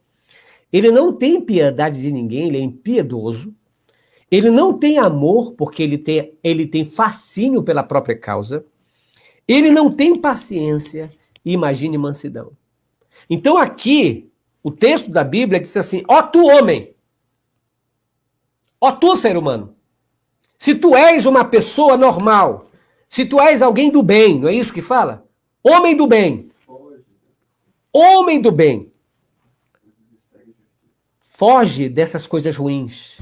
A: Ele não tem piedade de ninguém, ele é impiedoso. Ele não tem amor, porque ele tem fascínio pela própria causa. Ele não tem paciência, e imagine mansidão. Então aqui, o texto da Bíblia diz assim, ó tu homem, ó tu ser humano, se tu és uma pessoa normal, se tu és alguém do bem, não é isso que fala? Homem do bem. Homem do bem. Foge dessas coisas ruins.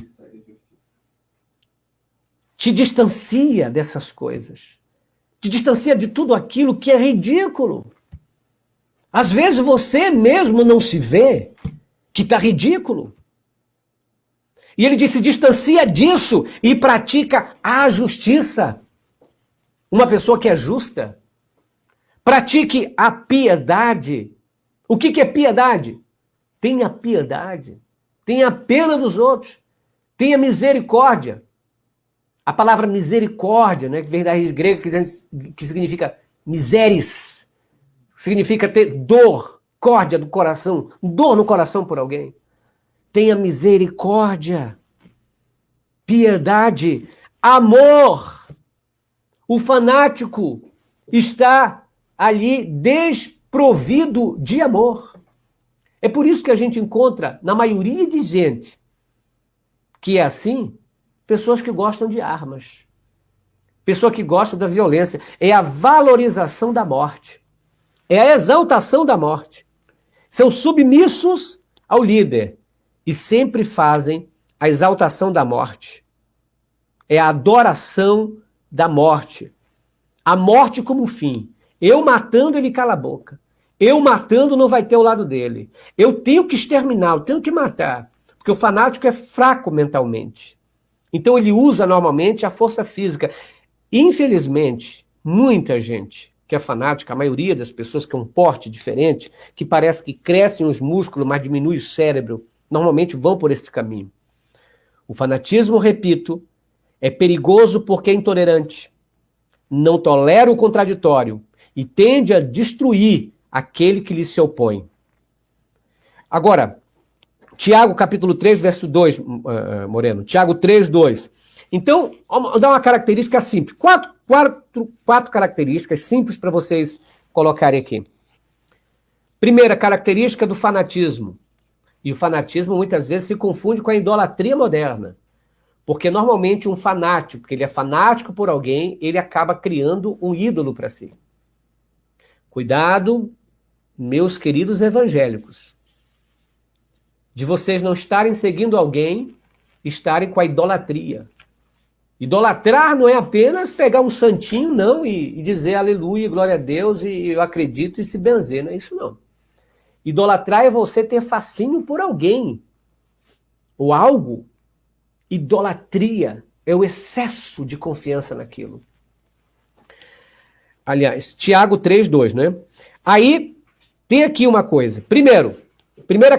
A: Te distancia dessas coisas. Te distancia de tudo aquilo que é ridículo. Às vezes você mesmo não se vê que está ridículo. E ele diz, se distancia disso e pratica a justiça. Uma pessoa que é justa. Pratique a piedade. O que é piedade? Tenha piedade. Tenha pena dos outros. Tenha misericórdia. A palavra misericórdia, né, que vem da raiz grega, que significa miseris. Significa ter dor, córdia do coração. Dor no coração por alguém. Tenha misericórdia. Piedade. Amor. O fanático está ali desprovido de amor. É por isso que a gente encontra, na maioria de gente que é assim, pessoas que gostam de armas. Pessoa que gosta da violência. É a valorização da morte. É a exaltação da morte. São submissos ao líder e sempre fazem a exaltação da morte. É a adoração da morte. A morte como fim. Eu matando, ele cala a boca. Eu matando, não vai ter o lado dele. Eu tenho que exterminar, eu tenho que matar. Porque o fanático é fraco mentalmente. Então ele usa normalmente a força física. Infelizmente, muita gente que é fanática, a maioria das pessoas que é um porte diferente, que parece que crescem os músculos, mas diminui o cérebro, normalmente vão por esse caminho. O fanatismo, repito, é perigoso porque é intolerante. Não tolera o contraditório e tende a destruir aquele que lhe se opõe. Agora, Tiago capítulo 3, verso 2, Moreno. Tiago 3, 2. Então, vamos dar uma característica simples. Quatro características simples para vocês colocarem aqui. Primeira característica do fanatismo. E o fanatismo muitas vezes se confunde com a idolatria moderna. Porque normalmente um fanático, que ele é fanático por alguém, ele acaba criando um ídolo para si. Cuidado, meus queridos evangélicos, de vocês não estarem seguindo alguém, estarem com a idolatria. Idolatrar não é apenas pegar um santinho, não, e dizer aleluia, glória a Deus, e eu acredito e se benzer, não é isso não. Idolatrar é você ter fascínio por alguém ou algo. Idolatria é o excesso de confiança naquilo. Aliás, Tiago 3:2, né? Aí, tem aqui uma coisa. Primeira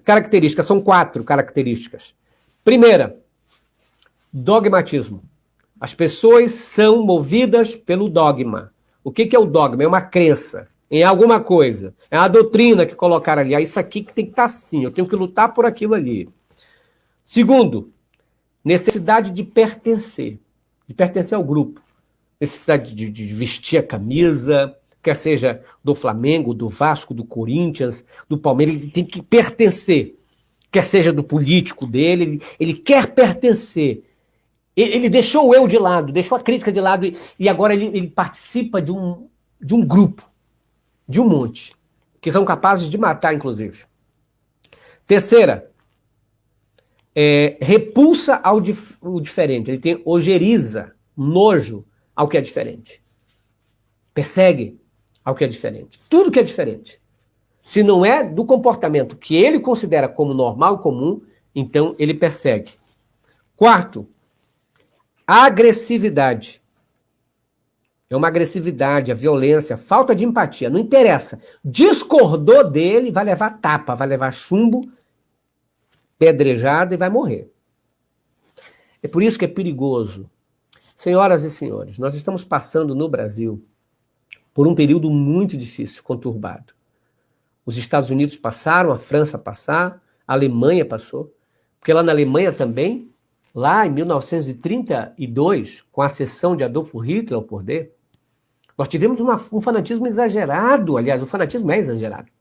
A: característica, são 4 características. Primeira, dogmatismo. As pessoas são movidas pelo dogma. O que é o dogma? É uma crença em alguma coisa. É uma doutrina que colocaram ali. Isso aqui que tem que estar assim, eu tenho que lutar por aquilo ali. Segundo, necessidade de pertencer ao grupo. Necessidade de vestir a camisa, quer seja do Flamengo, do Vasco, do Corinthians, do Palmeiras, ele tem que pertencer. Quer seja do político dele, ele quer pertencer. Ele deixou o eu de lado, deixou a crítica de lado e agora ele participa de um grupo, de um monte, que são capazes de matar, inclusive. Terceira, repulsa ao diferente. Ele tem ojeriza, nojo ao que é diferente. Persegue ao que é diferente. Tudo que é diferente. Se não é do comportamento que ele considera como normal, comum, então ele persegue. Quarto, agressividade. É uma agressividade, a violência, a falta de empatia. Não interessa. Discordou dele, vai levar tapa, vai levar chumbo, pedrejada e vai morrer. É por isso que é perigoso. Senhoras e senhores, nós estamos passando no Brasil por um período muito difícil, conturbado. Os Estados Unidos passaram, a França passou, a Alemanha passou, porque lá na Alemanha também, lá em 1932, com a ascensão de Adolf Hitler ao poder, nós tivemos um fanatismo exagerado, aliás, o fanatismo é exagerado,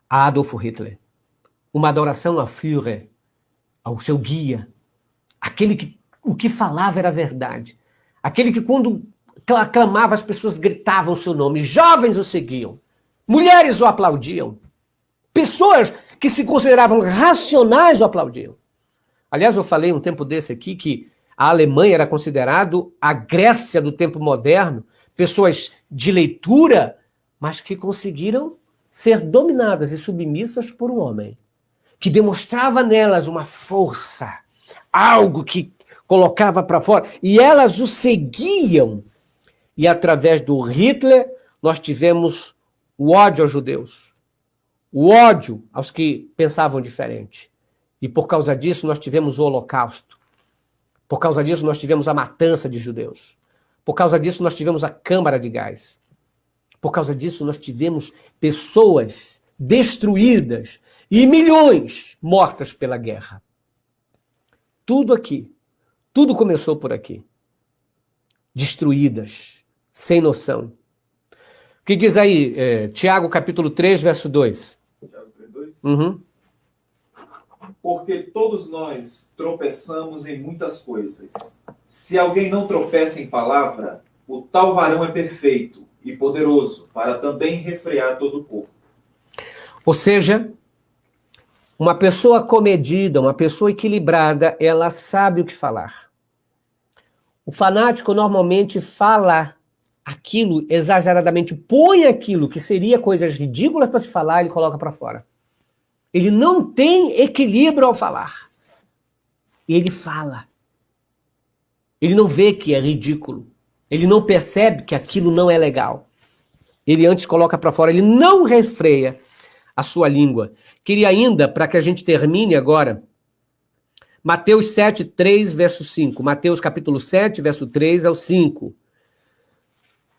A: a Adolf Hitler. Uma adoração a Führer, ao seu guia, aquele que o que falava era verdade, aquele que quando clamava as pessoas gritavam o seu nome, jovens o seguiam, mulheres o aplaudiam, pessoas que se consideravam racionais o aplaudiam. Aliás, eu falei um tempo desse aqui que a Alemanha era considerado a Grécia do tempo moderno, pessoas de leitura, mas que conseguiram ser dominadas e submissas por um homem, que demonstrava nelas uma força, algo que colocava para fora, e elas o seguiam. E através do Hitler, nós tivemos o ódio aos judeus, o ódio aos que pensavam diferente. E por causa disso nós tivemos o Holocausto. Por causa disso nós tivemos a matança de judeus. Por causa disso nós tivemos a Câmara de Gás. Por causa disso nós tivemos pessoas destruídas e milhões mortas pela guerra. Tudo aqui, tudo começou por aqui. Destruídas, sem noção. O que diz aí, Tiago capítulo 3, verso 2?
B: Tiago 3:2?
A: Uhum.
B: Porque todos nós tropeçamos em muitas coisas. Se alguém não tropeça em palavra, o tal varão é perfeito e poderoso para também refrear todo o corpo.
A: Ou seja, uma pessoa comedida, uma pessoa equilibrada, ela sabe o que falar. O fanático normalmente fala aquilo exageradamente, põe aquilo que seria coisas ridículas para se falar, ele coloca para fora. Ele não tem equilíbrio ao falar. Ele fala. Ele não vê que é ridículo. Ele não percebe que aquilo não é legal. Ele antes coloca para fora, ele não refreia a sua língua. Queria ainda, para que a gente termine agora, Mateus 7, 3, verso 5. Mateus capítulo 7, verso 3 ao 5.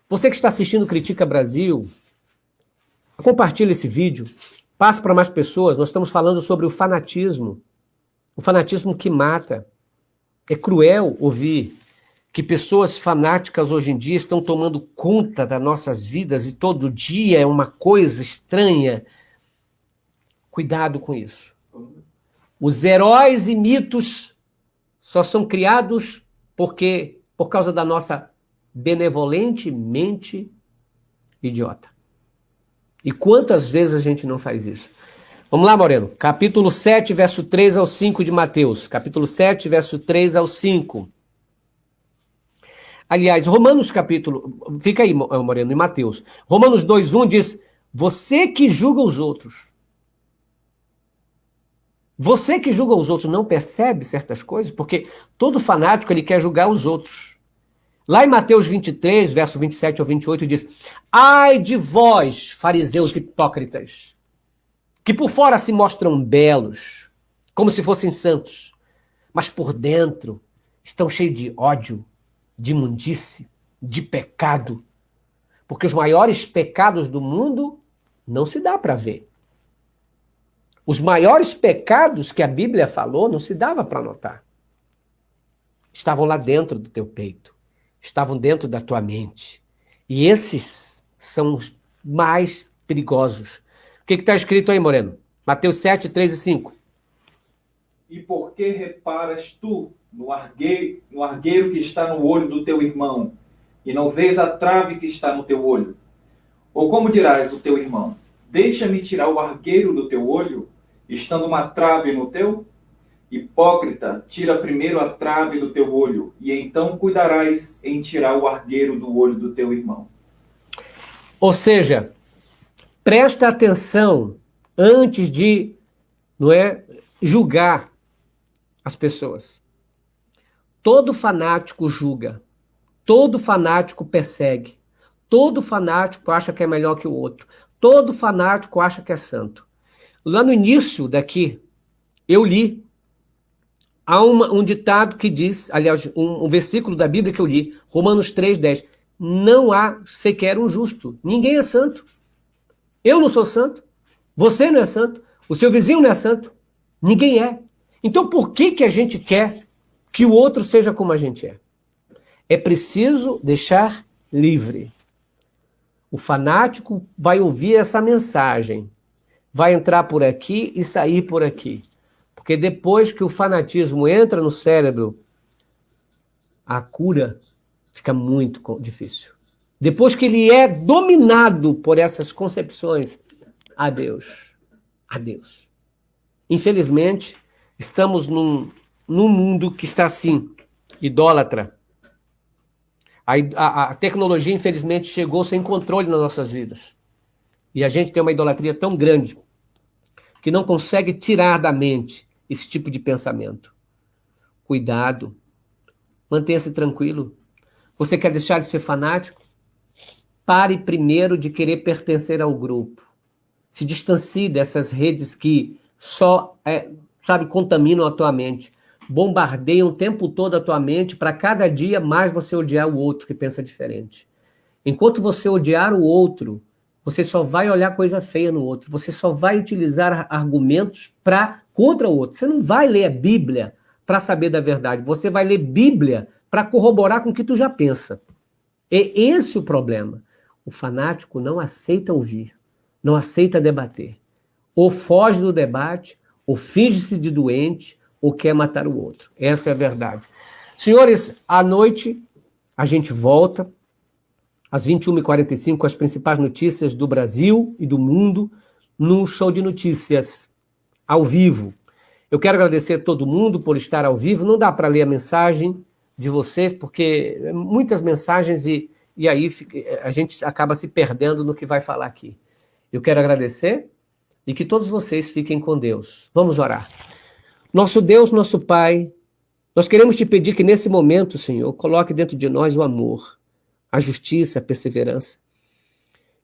A: Você que está assistindo Critica Brasil, compartilhe esse vídeo, passe para mais pessoas. Nós estamos falando sobre o fanatismo que mata. É cruel ouvir que pessoas fanáticas hoje em dia estão tomando conta das nossas vidas e todo dia é uma coisa estranha. Cuidado com isso. Os heróis e mitos só são criados por causa da nossa benevolente mente idiota. E quantas vezes a gente não faz isso? Vamos lá, Moreno. Capítulo 7, verso 3 ao 5 de Mateus. Capítulo 7, verso 3 ao 5. Aliás, Romanos capítulo... Fica aí, Moreno, em Mateus. Romanos 2:1 diz: você que julga os outros. Você que julga os outros não percebe certas coisas? Porque todo fanático ele quer julgar os outros. Lá em Mateus 23, verso 27 ao 28, diz: ai de vós, fariseus hipócritas, que por fora se mostram belos, como se fossem santos, mas por dentro estão cheios de ódio, de imundície, de pecado. Porque os maiores pecados do mundo não se dá para ver. Os maiores pecados que a Bíblia falou não se dava para notar. Estavam lá dentro do teu peito. Estavam dentro da tua mente. E esses são os mais perigosos. O que está escrito aí, Moreno? Mateus 7, 3 e 5.
B: E por que reparas tu no argueiro que está no olho do teu irmão, e não vês a trave que está no teu olho? Ou como dirás o teu irmão: deixa-me tirar o argueiro do teu olho, estando uma trave no teu? Hipócrita, tira primeiro a trave do teu olho, e então cuidarás em tirar o argueiro do olho do teu irmão.
A: Ou seja, presta atenção antes de, julgar as pessoas. Todo fanático julga, todo fanático persegue, todo fanático acha que é melhor que o outro, todo fanático acha que é santo. Lá no início daqui, eu li, há um ditado que diz, aliás, um versículo da Bíblia que eu li, Romanos 3:10, não há sequer um justo, ninguém é santo. Eu não sou santo, você não é santo, o seu vizinho não é santo, ninguém é. Então por que a gente quer que o outro seja como a gente é? É preciso deixar livre. O fanático vai ouvir essa mensagem, vai entrar por aqui e sair por aqui. Porque depois que o fanatismo entra no cérebro, a cura fica muito difícil. Depois que ele é dominado por essas concepções, adeus. Adeus. Infelizmente, estamos num mundo que está assim, idólatra. A tecnologia, infelizmente, chegou sem controle nas nossas vidas. E a gente tem uma idolatria tão grande que não consegue tirar da mente esse tipo de pensamento. Cuidado. Mantenha-se tranquilo. Você quer deixar de ser fanático? Pare primeiro de querer pertencer ao grupo. Se distancie dessas redes que só, contaminam a tua mente. Bombardeiam o tempo todo a tua mente para cada dia mais você odiar o outro que pensa diferente. Enquanto você odiar o outro, você só vai olhar coisa feia no outro. Você só vai utilizar argumentos contra o outro. Você não vai ler a Bíblia para saber da verdade. Você vai ler Bíblia para corroborar com o que tu já pensa. É esse o problema. O fanático não aceita ouvir, não aceita debater. Ou foge do debate, ou finge-se de doente, ou quer matar o outro. Essa é a verdade. Senhores, à noite a gente volta às 21h45 com as principais notícias do Brasil e do mundo num show de notícias ao vivo. Eu quero agradecer a todo mundo por estar ao vivo. Não dá para ler a mensagem de vocês, porque muitas mensagens e aí a gente acaba se perdendo no que vai falar aqui. Eu quero agradecer e que todos vocês fiquem com Deus. Vamos orar. Nosso Deus, nosso Pai, nós queremos te pedir que nesse momento, Senhor, coloque dentro de nós o amor, a justiça, a perseverança,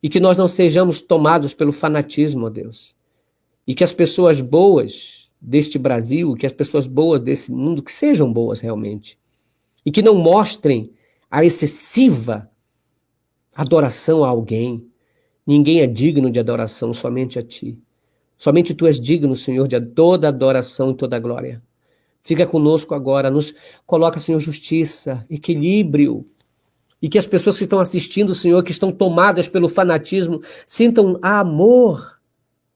A: e que nós não sejamos tomados pelo fanatismo, ó Deus, e que as pessoas boas deste Brasil, que as pessoas boas desse mundo, que sejam boas realmente, e que não mostrem a excessiva adoração a alguém. Ninguém é digno de adoração, somente a Ti. Somente Tu és digno, Senhor, de toda adoração e toda glória. Fica conosco agora, nos coloca, Senhor, justiça, equilíbrio, e que as pessoas que estão assistindo, Senhor, que estão tomadas pelo fanatismo, sintam amor,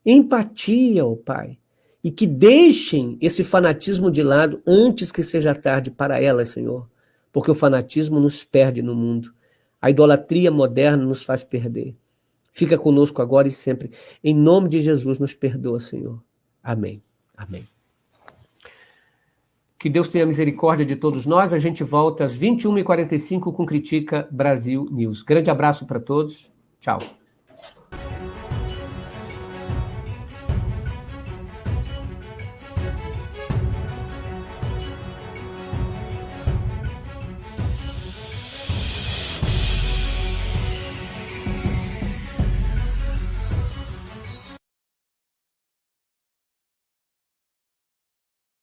A: empatia, ó Pai, e que deixem esse fanatismo de lado antes que seja tarde para elas, Senhor, porque o fanatismo nos perde no mundo. A idolatria moderna nos faz perder. Fica conosco agora e sempre. Em nome de Jesus, nos perdoa, Senhor. Amém. Amém. Que Deus tenha misericórdia de todos nós. A gente volta às 21h45 com Critica Brasil News. Grande abraço para todos. Tchau.